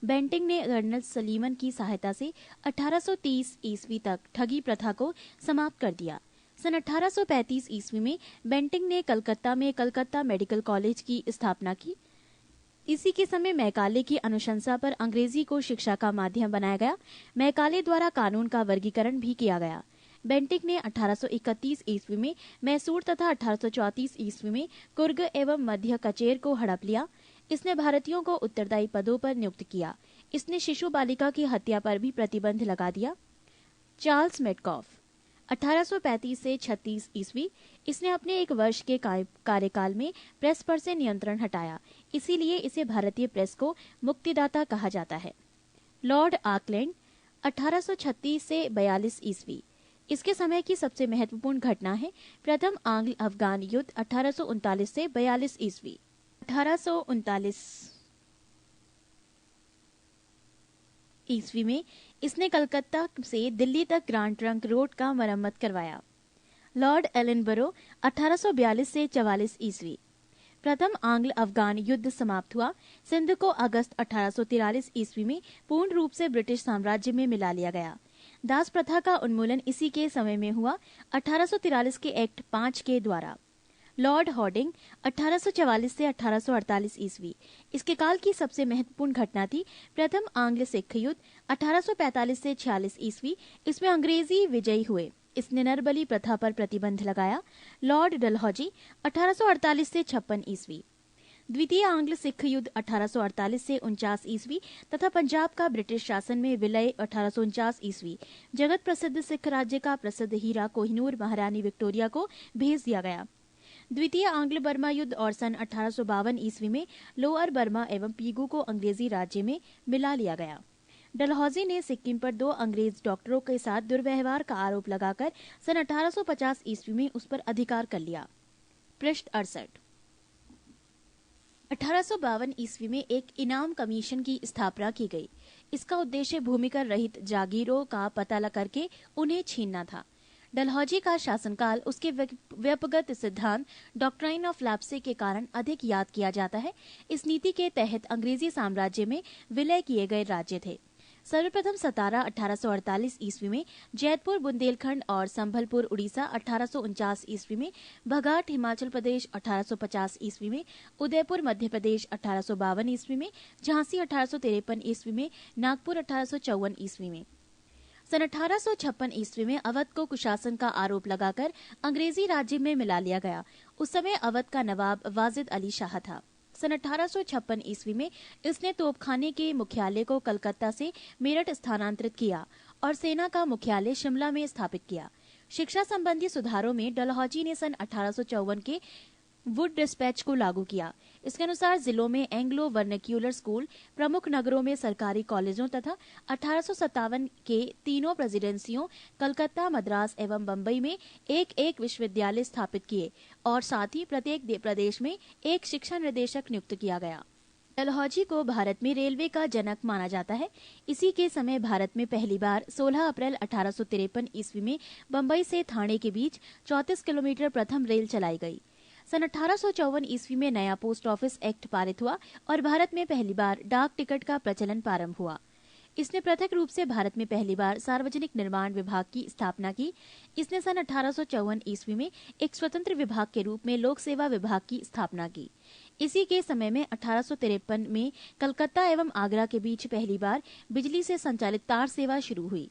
बेंटिक ने कर्नल सलीमन की सहायता से 1830 ईस्वी तक ठगी प्रथा को समाप्त कर दिया। सन 1835 ईस्वी में बेंटिक ने कलकत्ता में कलकत्ता मेडिकल कॉलेज की स्थापना की। इसी के समय मैकाले की अनुशंसा पर अंग्रेजी को शिक्षा का माध्यम बनाया गया। मैकाले द्वारा कानून का वर्गीकरण भी किया गया। बेंटिक ने 1831 ईस्वी में मैसूर तथा 1834 ईस्वी में कुर्ग एवं मध्य कचेर को हड़प लिया। इसने भारतीयों को उत्तरदायी पदों पर नियुक्त किया। इसने शिशु बालिका की हत्या पर भी प्रतिबंध लगा दिया। चार्ल्स मेटकॉफ 1835 से 36 ईस्वी। इसने अपने एक वर्ष के कार्यकाल में प्रेस पर से नियंत्रण हटाया। इसीलिए इसे भारतीय प्रेस को मुक्तिदाता कहा जाता है। लॉर्ड आकलैंड 1836 से 42 ईस्वी। इसके समय की सबसे महत्वपूर्ण घटना है प्रथम आंग्ल अफगान युद्ध 1839 से 42 ईस्वी। 1839 ईस्वी में इसने कलकत्ता से दिल्ली तक ग्रांड ट्रंक रोड का मरम्मत करवाया। लॉर्ड एलनबरो 1842 से 44 ईस्वी। प्रथम आंग्ल अफगान युद्ध समाप्त हुआ। सिंध को अगस्त 1843 ईस्वी में पूर्ण रूप से ब्रिटिश साम्राज्य में मिला लिया गया। दास प्रथा का उन्मूलन इसी के समय में हुआ 1843 के एक्ट 5 के द्वारा। लॉर्ड हॉर्डिंग 1844 से 1848 ईस्वी। इसके काल की सबसे महत्वपूर्ण घटना थी प्रथम आंग्ल सिख युद्ध 1845 से 46 ईस्वी। इसमें अंग्रेजी विजयी हुए। इसने नरबली प्रथा पर प्रतिबंध लगाया। लॉर्ड डलहौजी 1848 से 56 ईस्वी। द्वितीय आंग्ल सिख युद्ध 1848 से 49 ईस्वी तथा पंजाब का ब्रिटिश शासन में विलय 1849 ईस्वी। जगत प्रसिद्ध सिख राज्य का प्रसिद्ध हीरा कोहिनूर महारानी विक्टोरिया को भेज दिया गया। द्वितीय आंग्ल बर्मा युद्ध और सन 1852 ईस्वी में लोअर बर्मा एवं पीगू को अंग्रेजी राज्य में मिला लिया गया। डलहौजी ने सिक्किम पर 2 अंग्रेज डॉक्टरों के साथ दुर्व्यवहार का आरोप लगाकर सन 1850 ईस्वी में उस पर अधिकार कर लिया। पृष्ठ 68। 1852 ईस्वी में एक इनाम कमीशन की स्थापना की गई। इसका उद्देश्य भूमिकर रहित जागीरों का पता करके उन्हें छीनना था। डलहौजी का शासनकाल उसके व्यपगत सिद्धांत डॉक्ट्राइन ऑफ लैप्से के कारण अधिक याद किया जाता है। इस नीति के तहत अंग्रेजी साम्राज्य में विलय किए गए राज्य थे। सर्वप्रथम सतारा 1848 ईस्वी में, जैतपुर बुंदेलखंड और संभलपुर उड़ीसा 1849 ईस्वी में, बघाट हिमाचल प्रदेश 1850 ईस्वी में, उदयपुर मध्य प्रदेश 1852 ईस्वी में, झांसी 1853 ईस्वी में, नागपुर 1854 ईस्वी में। सन 1856 ईस्वी में अवध को कुशासन का आरोप लगाकर अंग्रेजी राज्य में मिला लिया गया। उस समय अवध का नवाब वाजिद अली शाह था। सन 1856 ईस्वी में इसने तोपखाने के मुख्यालय को कलकत्ता से मेरठ स्थानांतरित किया और सेना का मुख्यालय शिमला में स्थापित किया। शिक्षा संबंधी सुधारों में डलहौजी ने सन 1854 के वुड डिस्पैच को लागू किया। इसके अनुसार जिलों में एंग्लो वर्नाक्यूलर स्कूल, प्रमुख नगरों में सरकारी कॉलेजों तथा 1857 के तीनों प्रेसिडेंसियों कलकत्ता, मद्रास एवं बम्बई में एक एक विश्वविद्यालय स्थापित किए और साथ ही प्रत्येक प्रदेश में एक शिक्षा निर्देशक नियुक्त किया गया। डलहौजी को भारत में रेलवे का जनक माना जाता है। इसी के समय भारत में पहली बार 16 अप्रैल 1853 ईस्वी में बम्बई से ठाणे के बीच 34 किलोमीटर प्रथम रेल चलाई गई। सन 1854 ईस्वी में नया पोस्ट ऑफिस एक्ट पारित हुआ और भारत में पहली बार डाक टिकट का प्रचलन प्रारंभ हुआ। इसने पृथक रूप से भारत में पहली बार सार्वजनिक निर्माण विभाग की स्थापना की। इसने सन 1854 ईस्वी में एक स्वतंत्र विभाग के रूप में लोक सेवा विभाग की स्थापना की। इसी के समय में 1853 में कलकत्ता एवं आगरा के बीच पहली बार बिजली से संचालित तार सेवा शुरू हुई।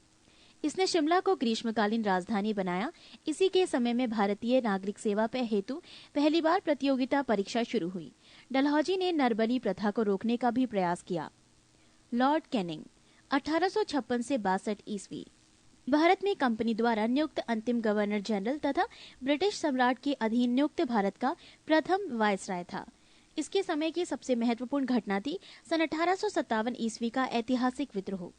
इसने शिमला को ग्रीष्मकालीन राजधानी बनाया। इसी के समय में भारतीय नागरिक सेवा पे हेतु पहली बार प्रतियोगिता परीक्षा शुरू हुई। डलहौजी ने नरबली प्रथा को रोकने का भी प्रयास किया। लॉर्ड कैनिंग 1856 से 62 ईस्वी भारत में कंपनी द्वारा नियुक्त अंतिम गवर्नर जनरल तथा ब्रिटिश सम्राट के अधीन नियुक्त भारत का प्रथम वायसराय था। इसके समय की सबसे महत्वपूर्ण घटना थी सन 1857 ईस्वी का ऐतिहासिक विद्रोह।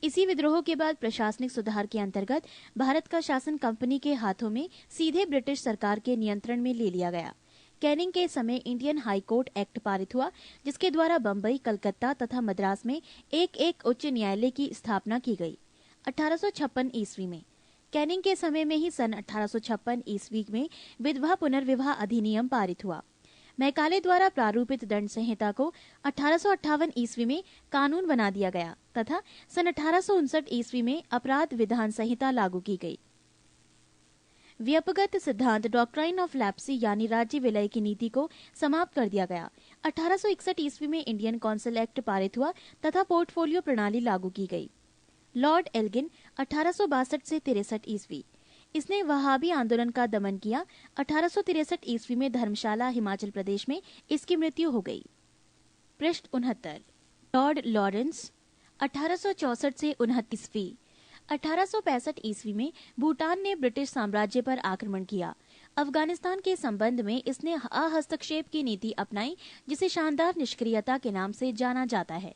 इसी विद्रोह के बाद प्रशासनिक सुधार के अंतर्गत भारत का शासन कंपनी के हाथों में सीधे ब्रिटिश सरकार के नियंत्रण में ले लिया गया। कैनिंग के समय इंडियन हाई कोर्ट एक्ट पारित हुआ, जिसके द्वारा बम्बई, कलकत्ता तथा मद्रास में एक एक उच्च न्यायालय की स्थापना की गई। 1856 ईस्वी में कैनिंग के समय में ही सन 1856 ईस्वी में विधवा पुनर्विवाह अधिनियम पारित हुआ। मैकाले द्वारा प्रारूपित दंड संहिता को 1858 ईस्वी में कानून बना दिया गया तथा सन 1859 ईस्वी में अपराध विधान संहिता लागू की गई। व्यपगत सिद्धांत डॉक्ट्राइन ऑफ लैप्सी यानी राज्य विलय की नीति को समाप्त कर दिया गया। 1861 ईस्वी में इंडियन कौंसिल एक्ट पारित हुआ तथा पोर्टफोलियो प्रणाली लागू की गई। लॉर्ड एल्गिन 1862 से 63 ईस्वी इसने वहाबी आंदोलन का दमन किया। 1863 ईस्वी में धर्मशाला, हिमाचल प्रदेश में इसकी मृत्यु हो गई। पृष्ठ 69। लॉर्ड लॉरेंस 1864 से 29 ईस्वी 1865 ईस्वी में भूटान ने ब्रिटिश साम्राज्य पर आक्रमण किया। अफगानिस्तान के संबंध में इसने हस्तक्षेप की नीति अपनाई, जिसे शानदार निष्क्रियता के नाम से जाना जाता है।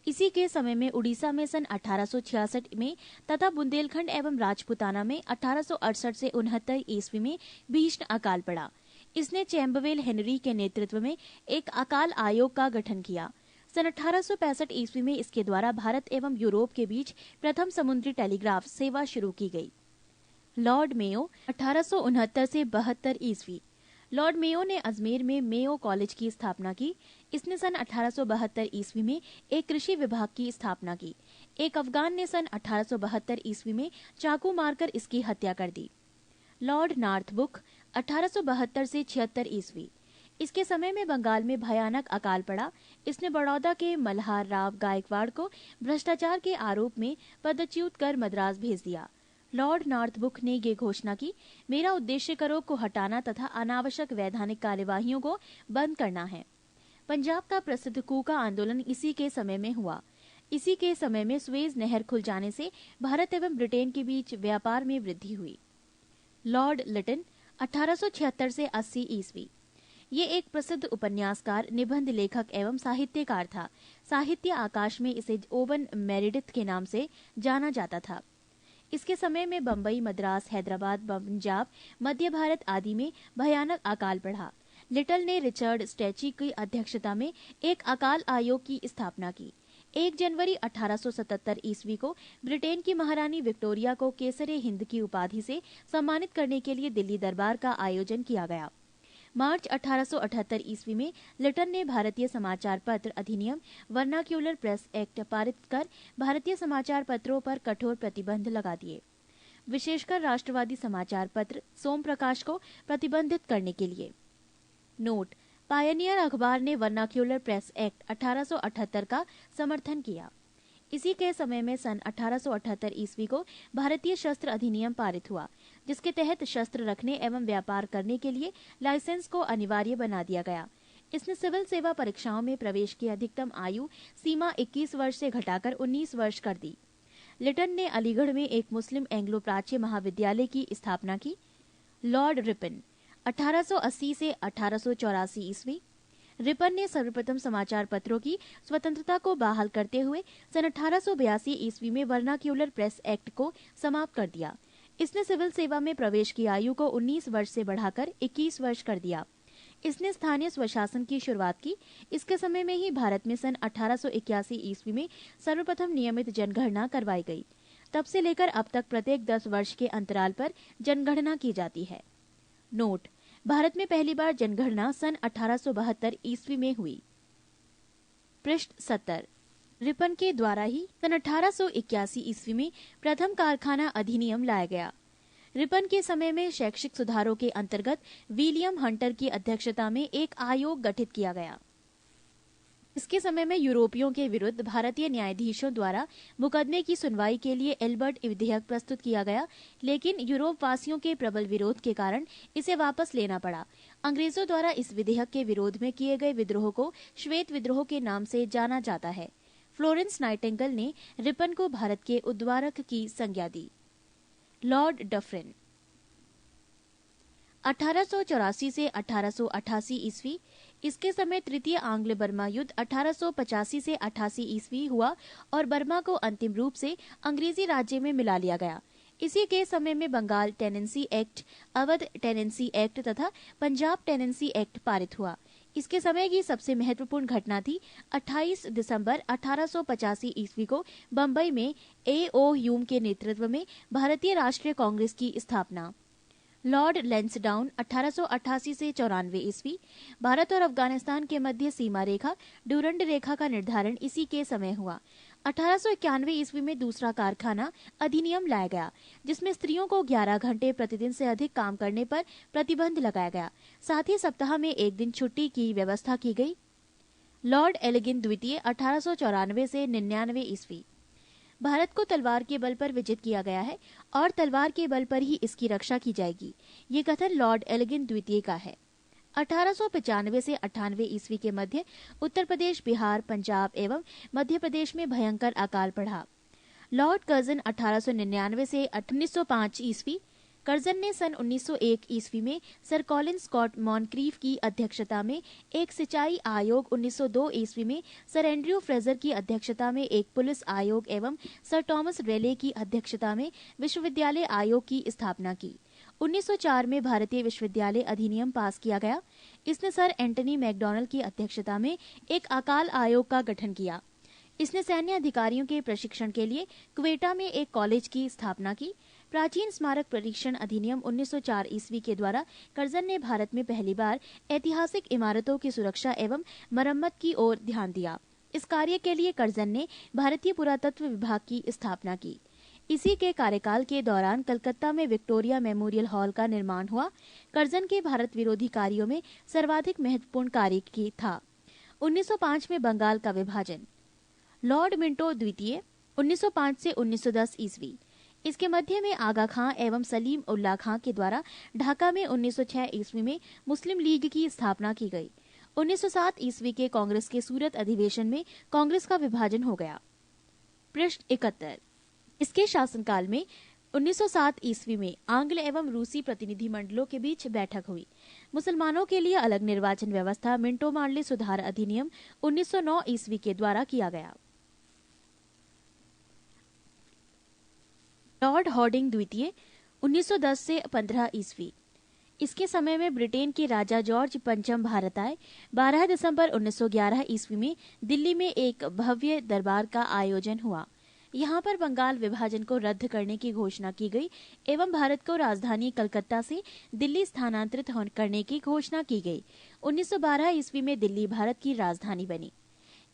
इसी के समय में उड़ीसा में सन 1866 में तथा बुंदेलखंड एवं राजपुताना में 1868 से 69 ईस्वी में भीषण अकाल पड़ा। इसने चैम्बरवेल हेनरी के नेतृत्व में एक अकाल आयोग का गठन किया। सन 1865 ईस्वी में इसके द्वारा भारत एवं यूरोप के बीच प्रथम समुद्री टेलीग्राफ सेवा शुरू की गई। लॉर्ड मेयो 1869 से 72 ईस्वी लॉर्ड मेयो ने अजमेर में मेयो कॉलेज की स्थापना की। इसने सन 1872 ईस्वी में एक कृषि विभाग की स्थापना की। एक अफगान ने सन 1872 ईस्वी में चाकू मारकर इसकी हत्या कर दी। लॉर्ड नॉर्थबुक 1872 से 76 ईस्वी इसके समय में बंगाल में भयानक अकाल पड़ा। इसने बड़ौदा के मल्हार राव गायकवाड़ को भ्रष्टाचार के आरोप में पदच्युत कर मद्रास भेज दिया। लॉर्ड नॉर्थबुक ने ये घोषणा की, मेरा उद्देश्य करों को हटाना तथा अनावश्यक वैधानिक कार्यवाहियों को बंद करना है। पंजाब का प्रसिद्ध कूका आंदोलन इसी के समय में हुआ। इसी के समय में सुएज नहर खुल जाने से भारत एवं ब्रिटेन के बीच व्यापार में वृद्धि हुई। लॉर्ड लिटन 1876 से 80 ईस्वी ये एक प्रसिद्ध उपन्यासकार, निबंध लेखक एवं साहित्यकार था। साहित्य आकाश में इसे ओवन मेरिडिथ के नाम से जाना जाता था। इसके समय में बम्बई, मद्रास, हैदराबाद, पंजाब, मध्य भारत आदि में भयानक अकाल पड़ा। लिटल ने रिचर्ड स्टैची की अध्यक्षता में एक अकाल आयोग की स्थापना की। 1 जनवरी 1877 ईस्वी को ब्रिटेन की महारानी विक्टोरिया को केसरे हिंद की उपाधि से सम्मानित करने के लिए दिल्ली दरबार का आयोजन किया गया। मार्च 1878 ईस्वी में लिटन ने भारतीय समाचार पत्र अधिनियम वर्नाक्यूलर प्रेस एक्ट पारित कर भारतीय समाचार पत्रों पर कठोर प्रतिबंध लगा दिए, विशेषकर राष्ट्रवादी समाचार पत्र सोम प्रकाश को प्रतिबंधित करने के लिए। नोट: पायनियर अखबार ने वर्नाक्यूलर प्रेस एक्ट 1878 का समर्थन किया। इसी के समय में सन 1878 ईस्वी को भारतीय शस्त्र अधिनियम पारित हुआ, जिसके तहत शस्त्र रखने एवं व्यापार करने के लिए लाइसेंस को अनिवार्य बना दिया गया। इसने सिविल सेवा परीक्षाओं में प्रवेश की अधिकतम आयु सीमा 21 वर्ष से घटाकर 19 वर्ष कर दी। लिटन ने अलीगढ़ में एक मुस्लिम एंग्लो प्राच्य महाविद्यालय की स्थापना की। लॉर्ड रिपन 1880 से 1884 ईस्वी रिपन ने सर्वप्रथम समाचार पत्रों की स्वतंत्रता को बहाल करते हुए सन 1882 ईस्वी में वर्नाक्यूलर प्रेस एक्ट को समाप्त कर दिया। इसने सिविल सेवा में प्रवेश की आयु को 19 वर्ष से बढ़ाकर 21 वर्ष कर दिया। इसने स्थानीय स्वशासन की शुरुआत की। इसके समय में ही भारत में सन 1881 ईस्वी में सर्वप्रथम नियमित जनगणना करवाई गई। तब से लेकर अब तक प्रत्येक 10 वर्ष के अंतराल पर जनगणना की जाती है। नोट: भारत में पहली बार जनगणना सन 1872 ईस्वी में हुई। पृष्ठ 70। रिपन के द्वारा ही सन 1881 ईस्वी में प्रथम कारखाना अधिनियम लाया गया। रिपन के समय में शैक्षिक सुधारों के अंतर्गत विलियम हंटर की अध्यक्षता में एक आयोग गठित किया गया। इसके समय में यूरोपियों के विरुद्ध भारतीय न्यायाधीशों द्वारा मुकदमे की सुनवाई के लिए एल्बर्ट विधेयक प्रस्तुत किया गया, लेकिन यूरोप वासियों के प्रबल विरोध के कारण इसे वापस लेना पड़ा। अंग्रेजों द्वारा इस विधेयक के विरोध में किए गए विद्रोह को श्वेत विद्रोह के नाम से जाना जाता है। फ्लोरेंस नाइटिंगेल ने रिपन को भारत के उद्वारक की संज्ञा दी। लॉर्ड डफरिन 1884 से 1888 ईस्वी। इसके समय तृतीय आंग्ल बर्मा युद्ध 1885 से 88 ईस्वी हुआ और बर्मा को अंतिम रूप से अंग्रेजी राज्य में मिला लिया गया। इसी के समय में Bengal tenancy act, Awadh tenancy act तथा पंजाब टेनेंसी एक्ट पारित हुआ। इसके समय की सबसे महत्वपूर्ण घटना थी 28 दिसंबर 1885 ईस्वी को बम्बई में A.O. ह्यूम के नेतृत्व में भारतीय राष्ट्रीय कांग्रेस की स्थापना। लॉर्ड लैंसडाउन 1888 से 94 ईस्वी। भारत और अफगानिस्तान के मध्य सीमा रेखा डूरंड रेखा का निर्धारण इसी के समय हुआ। 1891 ईस्वी में दूसरा कारखाना अधिनियम लाया गया, जिसमें स्त्रियों को 11 घंटे प्रतिदिन से अधिक काम करने पर प्रतिबंध लगाया गया। साथ ही सप्ताह में एक दिन छुट्टी की व्यवस्था की गई। लॉर्ड एलिगिन द्वितीय 1894 से 99 ईस्वी। भारत को तलवार के बल पर विजित किया गया है और तलवार के बल पर ही इसकी रक्षा की जाएगी। ये कथन लॉर्ड एलिगिन द्वितीय का है। 1895 से 98 ईस्वी के मध्य उत्तर प्रदेश, बिहार, पंजाब एवं मध्य प्रदेश में भयंकर अकाल पड़ा। लॉर्ड कर्जन 1899 से 1905 ईस्वी। कर्जन ने सन 1901 ईस्वी में सर कॉलिन स्कॉट मॉनक्रीफ की अध्यक्षता में एक सिंचाई आयोग, 1902 ईस्वी में सर एंड्रयू फ्रेजर की अध्यक्षता में एक पुलिस आयोग एवं सर थॉमस रेले की अध्यक्षता में विश्वविद्यालय आयोग की स्थापना की। 1904 में भारतीय विश्वविद्यालय अधिनियम पास किया गया। इसने सर एंटनी मैकडॉनल्ड की अध्यक्षता में एक अकाल आयोग का गठन किया। इसने सैन्य अधिकारियों के प्रशिक्षण के लिए क्वेटा में एक कॉलेज की स्थापना की। प्राचीन स्मारक परीक्षण अधिनियम 1904 ईस्वी के द्वारा कर्जन ने भारत में पहली बार ऐतिहासिक इमारतों की सुरक्षा एवं मरम्मत की ओर ध्यान दिया। इस कार्य के लिए कर्जन ने भारतीय पुरातत्व विभाग की स्थापना की। इसी के कार्यकाल के दौरान कलकत्ता में विक्टोरिया मेमोरियल हॉल का निर्माण हुआ। कर्जन के भारत विरोधी कार्यों में सर्वाधिक महत्वपूर्ण कार्य की था। 1905 में बंगाल का विभाजन। लॉर्ड मिंटो द्वितीय 1905 से 1910 ईस्वी। इसके मध्य में आगा खां एवं सलीम उल्लाह खां के द्वारा ढाका में 1906 ईस्वी में मुस्लिम लीग की स्थापना की गई। 1907 ईस्वी के कांग्रेस के सूरत अधिवेशन में कांग्रेस का विभाजन हो गया। पृष्ठ 71। इसके शासनकाल में 1907 ईस्वी में आंग्ल एवं रूसी प्रतिनिधि मंडलों के बीच बैठक हुई। मुसलमानों के लिए अलग निर्वाचन व्यवस्था मिंटो मार्ले सुधार अधिनियम 1909 ईस्वी के द्वारा किया गया। लॉर्ड हॉर्डिंग द्वितीय 1910 से 15 ईस्वी। इसके समय में ब्रिटेन के राजा जॉर्ज पंचम भारत आए। 12 दिसंबर 1911 ईस्वी में दिल्ली में एक भव्य दरबार का आयोजन हुआ। यहाँ पर बंगाल विभाजन को रद्द करने की घोषणा की गई एवं भारत को राजधानी कलकत्ता से दिल्ली स्थानांतरित करने की घोषणा की गई। 1912 ईस्वी में दिल्ली भारत की राजधानी बनी।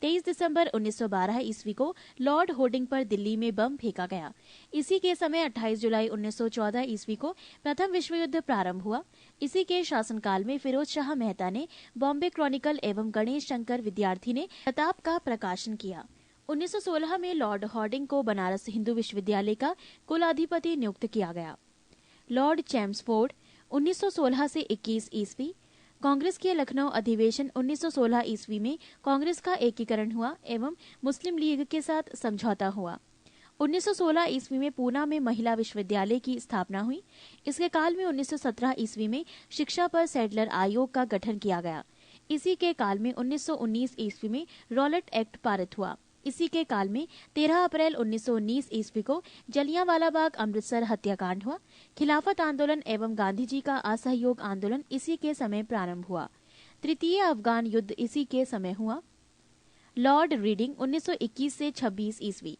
23 दिसंबर 1912 ईस्वी को लॉर्ड होर्डिंग पर दिल्ली में बम फेंका गया। इसी के समय 28 जुलाई 1914 ईस्वी को प्रथम विश्व युद्ध प्रारंभ हुआ। इसी के शासनकाल में फिरोज शाह मेहता ने बॉम्बे क्रॉनिकल एवं गणेश शंकर विद्यार्थी ने प्रताप का प्रकाशन किया। 1916 में लॉर्ड हॉर्डिंग को बनारस हिंदू विश्वविद्यालय का कुलाधिपति नियुक्त किया गया। लॉर्ड चैम्सफोर्ड 1916 से 21 ईस्वी। कांग्रेस के लखनऊ अधिवेशन 1916 ईस्वी में कांग्रेस का एकीकरण हुआ एवं मुस्लिम लीग के साथ समझौता हुआ। 1916 ईस्वी में पूना में महिला विश्वविद्यालय की स्थापना हुई। इसके काल में 1917 ईस्वी में शिक्षा पर सैडलर आयोग का गठन किया गया। इसी के काल में 1919 ईस्वी में रॉलेट एक्ट पारित हुआ। इसी के काल में 13 अप्रैल 1919 ईस्वी को जलियांवाला बाग अमृतसर हत्याकांड हुआ। खिलाफत आंदोलन एवं गांधी जी का असहयोग आंदोलन इसी के समय प्रारंभ हुआ। तृतीय अफगान युद्ध इसी के समय हुआ। लॉर्ड रीडिंग 1921 से 26 ईस्वी।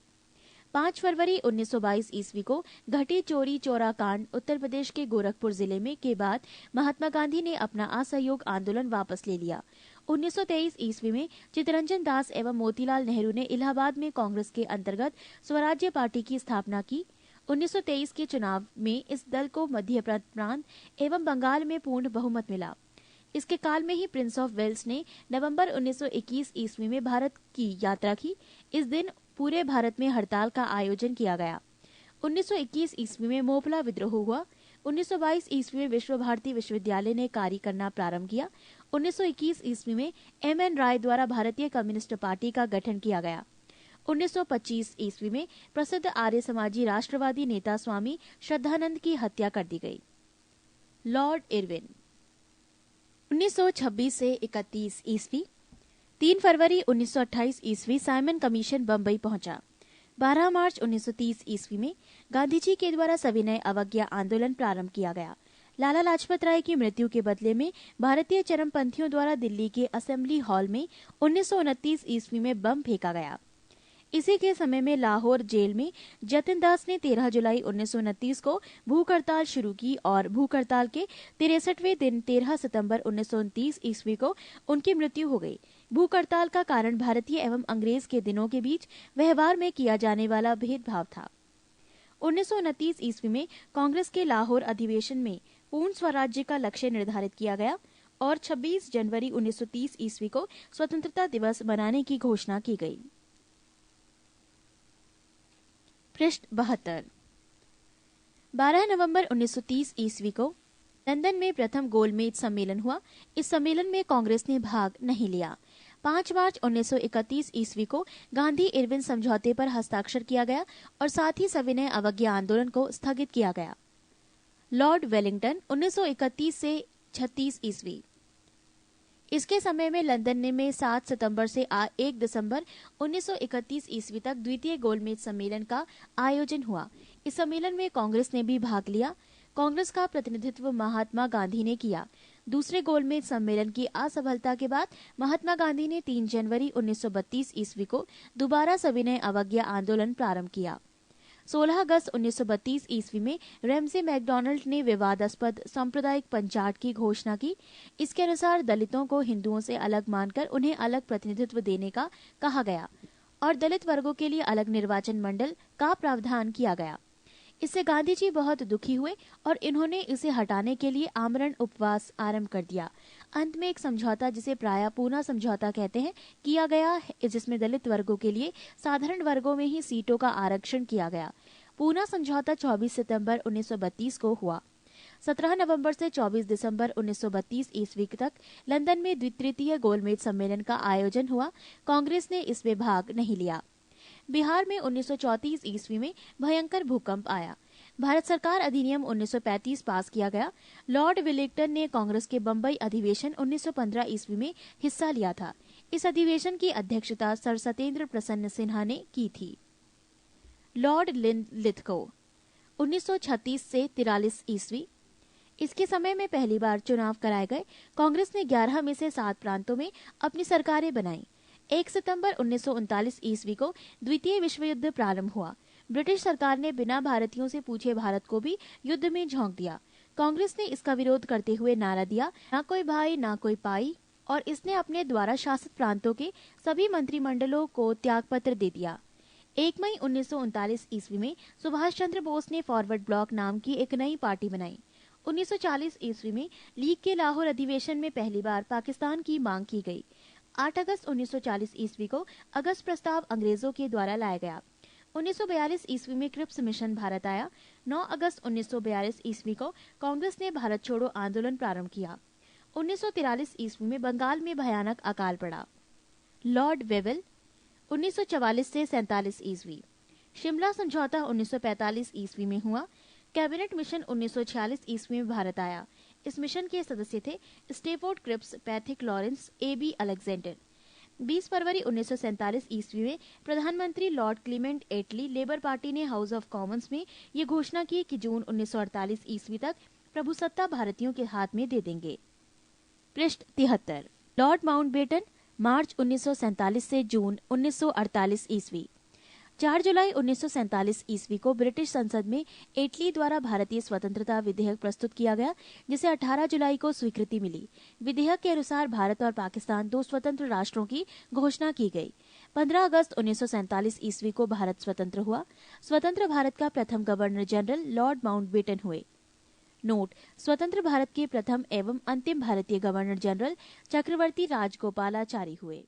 5 फरवरी 1922 ईस्वी को घटी चोरी चौरा कांड उत्तर प्रदेश के गोरखपुर जिले में के बाद महात्मा गांधी ने अपना असहयोग आंदोलन वापस ले लिया। 1923 ईस्वी में चित्तरंजन दास एवं मोतीलाल नेहरू ने इलाहाबाद में कांग्रेस के अंतर्गत स्वराज्य पार्टी की स्थापना की। 1923 के चुनाव में इस दल को मध्य प्रांत एवं बंगाल में पूर्ण बहुमत मिला। इसके काल में ही प्रिंस ऑफ वेल्स ने नवंबर 1921 ईस्वी में भारत की यात्रा की। इस दिन पूरे भारत में हड़ताल का आयोजन किया गया। 1921 ईस्वी में मोपला विद्रोह हुआ। 1922 ईस्वी में विश्व भारती विश्वविद्यालय ने कार्य करना प्रारंभ किया। 1921 ईस्वी में M.N. राय द्वारा भारतीय कम्युनिस्ट पार्टी का गठन किया गया। 1925 ईस्वी में प्रसिद्ध आर्य समाजी राष्ट्रवादी नेता स्वामी श्रद्धानंद की हत्या कर दी गई। लॉर्ड इरविन 1926 से 31 ईस्वी। 3 फरवरी 1928 ईस्वी साइमन कमीशन बंबई पहुंचा। 12 मार्च 1930 ईस्वी में गांधी जी के द्वारा सविनय अवज्ञा आंदोलन प्रारंभ किया गया। लाला लाजपत राय की मृत्यु के बदले में भारतीय चरमपंथियों द्वारा दिल्ली के असेंबली हॉल में 1929 ईस्वी में बम फेंका गया। इसी के समय में लाहौर जेल में जतिन दास ने 13 जुलाई 1929 को भूख हड़ताल शुरू की और भूख हड़ताल के 63वें दिन 13 सितंबर 1929 ईस्वी को उनकी मृत्यु हो गई। भूख हड़ताल का कारण भारतीय एवं अंग्रेज के दिनों के बीच व्यवहार में किया जाने वाला भेदभाव था। 1929 ईस्वी में कांग्रेस के लाहौर अधिवेशन में पूर्ण स्वराज्य का लक्ष्य निर्धारित किया गया और 26 जनवरी 1930 ईस्वी को स्वतंत्रता दिवस मनाने की घोषणा की गई। पृष्ठ 72। 12 नवंबर 1930 ईस्वी को लंदन में प्रथम गोलमेज सम्मेलन हुआ। इस सम्मेलन में कांग्रेस ने भाग नहीं लिया। 5 मार्च 1931 ईस्वी को गांधी इरविन समझौते पर हस्ताक्षर किया गया और साथ ही सविनय अवज्ञा आंदोलन को स्थगित किया गया। लॉर्ड वेलिंगटन 1931 से 36 ईस्वी। इसके समय में लंदन में 7 सितंबर से 1 दिसंबर 1931 ईस्वी तक द्वितीय गोलमेज सम्मेलन का आयोजन हुआ। इस सम्मेलन में कांग्रेस ने भी भाग लिया। कांग्रेस का प्रतिनिधित्व महात्मा गांधी ने किया। दूसरे गोलमेज सम्मेलन की असफलता के बाद महात्मा गांधी ने 3 जनवरी 1932 ईस्वी को दोबारा सविनय अवज्ञा आंदोलन प्रारंभ किया। 16 अगस्त 1932 ईस्वी में रैमसे मैकडॉनल्ड ने विवादास्पद सांप्रदायिक पंचायत की घोषणा की। इसके अनुसार दलितों को हिंदुओं से अलग मानकर उन्हें अलग प्रतिनिधित्व देने का कहा गया और दलित वर्गों के लिए अलग निर्वाचन मंडल का प्रावधान किया गया। इससे गांधी जी बहुत दुखी हुए और इन्होंने इसे हटाने के लिए आमरण उपवास आरंभ कर दिया। अंत में एक समझौता, जिसे प्रायः पूना समझौता कहते हैं, किया गया है, जिसमें दलित वर्गों के लिए साधारण वर्गों में ही सीटों का आरक्षण किया गया। पूना समझौता 24 सितंबर 1932 को हुआ। 17 नवंबर से 24 दिसंबर 1932 ईस्वी तक लंदन में तृतीय गोलमेज सम्मेलन का आयोजन हुआ। कांग्रेस ने इसमें भाग नहीं लिया। बिहार में 1934 ईस्वी में भयंकर भूकंप आया। भारत सरकार अधिनियम 1935 पास किया गया। लॉर्ड वेलिंगटन ने कांग्रेस के बंबई अधिवेशन 1915 ईस्वी में हिस्सा लिया था। इस अधिवेशन की अध्यक्षता सर सत्येंद्र प्रसन्न सिन्हा ने की थी। लॉर्ड लिथगो 1936 से 43 ईस्वी। इसके समय में पहली बार चुनाव कराए गए। कांग्रेस ने 11 में से 7 प्रांतों में अपनी सरकारें बनाई। 1 सितंबर 1939 ईस्वी को द्वितीय विश्व युद्ध प्रारंभ हुआ। ब्रिटिश सरकार ने बिना भारतीयों से पूछे भारत को भी युद्ध में झोंक दिया। कांग्रेस ने इसका विरोध करते हुए नारा दिया, ना कोई भाई ना कोई पाई, और इसने अपने द्वारा शासित प्रांतों के सभी मंत्रिमंडलों को त्यागपत्र दे दिया। 1 मई 1939 ईस्वी में सुभाष चंद्र बोस ने फॉरवर्ड ब्लॉक नाम की एक नई पार्टी बनाई। 1940 ईस्वी में लीग के लाहौर अधिवेशन में पहली बार पाकिस्तान की मांग की गई। 8 अगस्त 1940 ईस्वी को अगस्त प्रस्ताव अंग्रेजों के द्वारा लाया गया। 1942 ईस्वी में क्रिप्स मिशन भारत आया। 9 अगस्त 1942 ईस्वी को कांग्रेस ने भारत छोड़ो आंदोलन प्रारंभ किया। 1943 ईस्वी में बंगाल में भयानक अकाल पड़ा। लॉर्ड वेवेल 1944 से 47 ईस्वी। शिमला समझौता 1945 ईस्वी में हुआ। कैबिनेट मिशन 1946 ईस्वी में भारत आया। इस मिशन के सदस्य थे Stafford Cripps, Pethick Lawrence, A.B. Alexander. 20 फरवरी 1947 ईस्वी में प्रधानमंत्री Lord Clement Attlee Labour Party ने हाउस ऑफ कॉमन्स में ये घोषणा की कि जून 1948 ईस्वी तक प्रभुसत्ता भारतीयों के हाथ में दे देंगे। पृष्ठ 73। लॉर्ड माउंटबेटन, मार्च 1947 से जून 1948 ईस्वी। 4 जुलाई 1947 ईस्वी को ब्रिटिश संसद में एटली द्वारा भारतीय स्वतंत्रता विधेयक प्रस्तुत किया गया, जिसे 18 जुलाई को स्वीकृति मिली। विधेयक के अनुसार भारत और पाकिस्तान 2 स्वतंत्र राष्ट्रों की घोषणा की गई। 15 अगस्त 1947 ईस्वी को भारत स्वतंत्र हुआ। स्वतंत्र भारत का प्रथम गवर्नर जनरल लॉर्ड माउंटबेटन हुए। नोट: स्वतंत्र भारत के प्रथम एवं अंतिम भारतीय गवर्नर जनरल चक्रवर्ती राजगोपालाचारी हुए।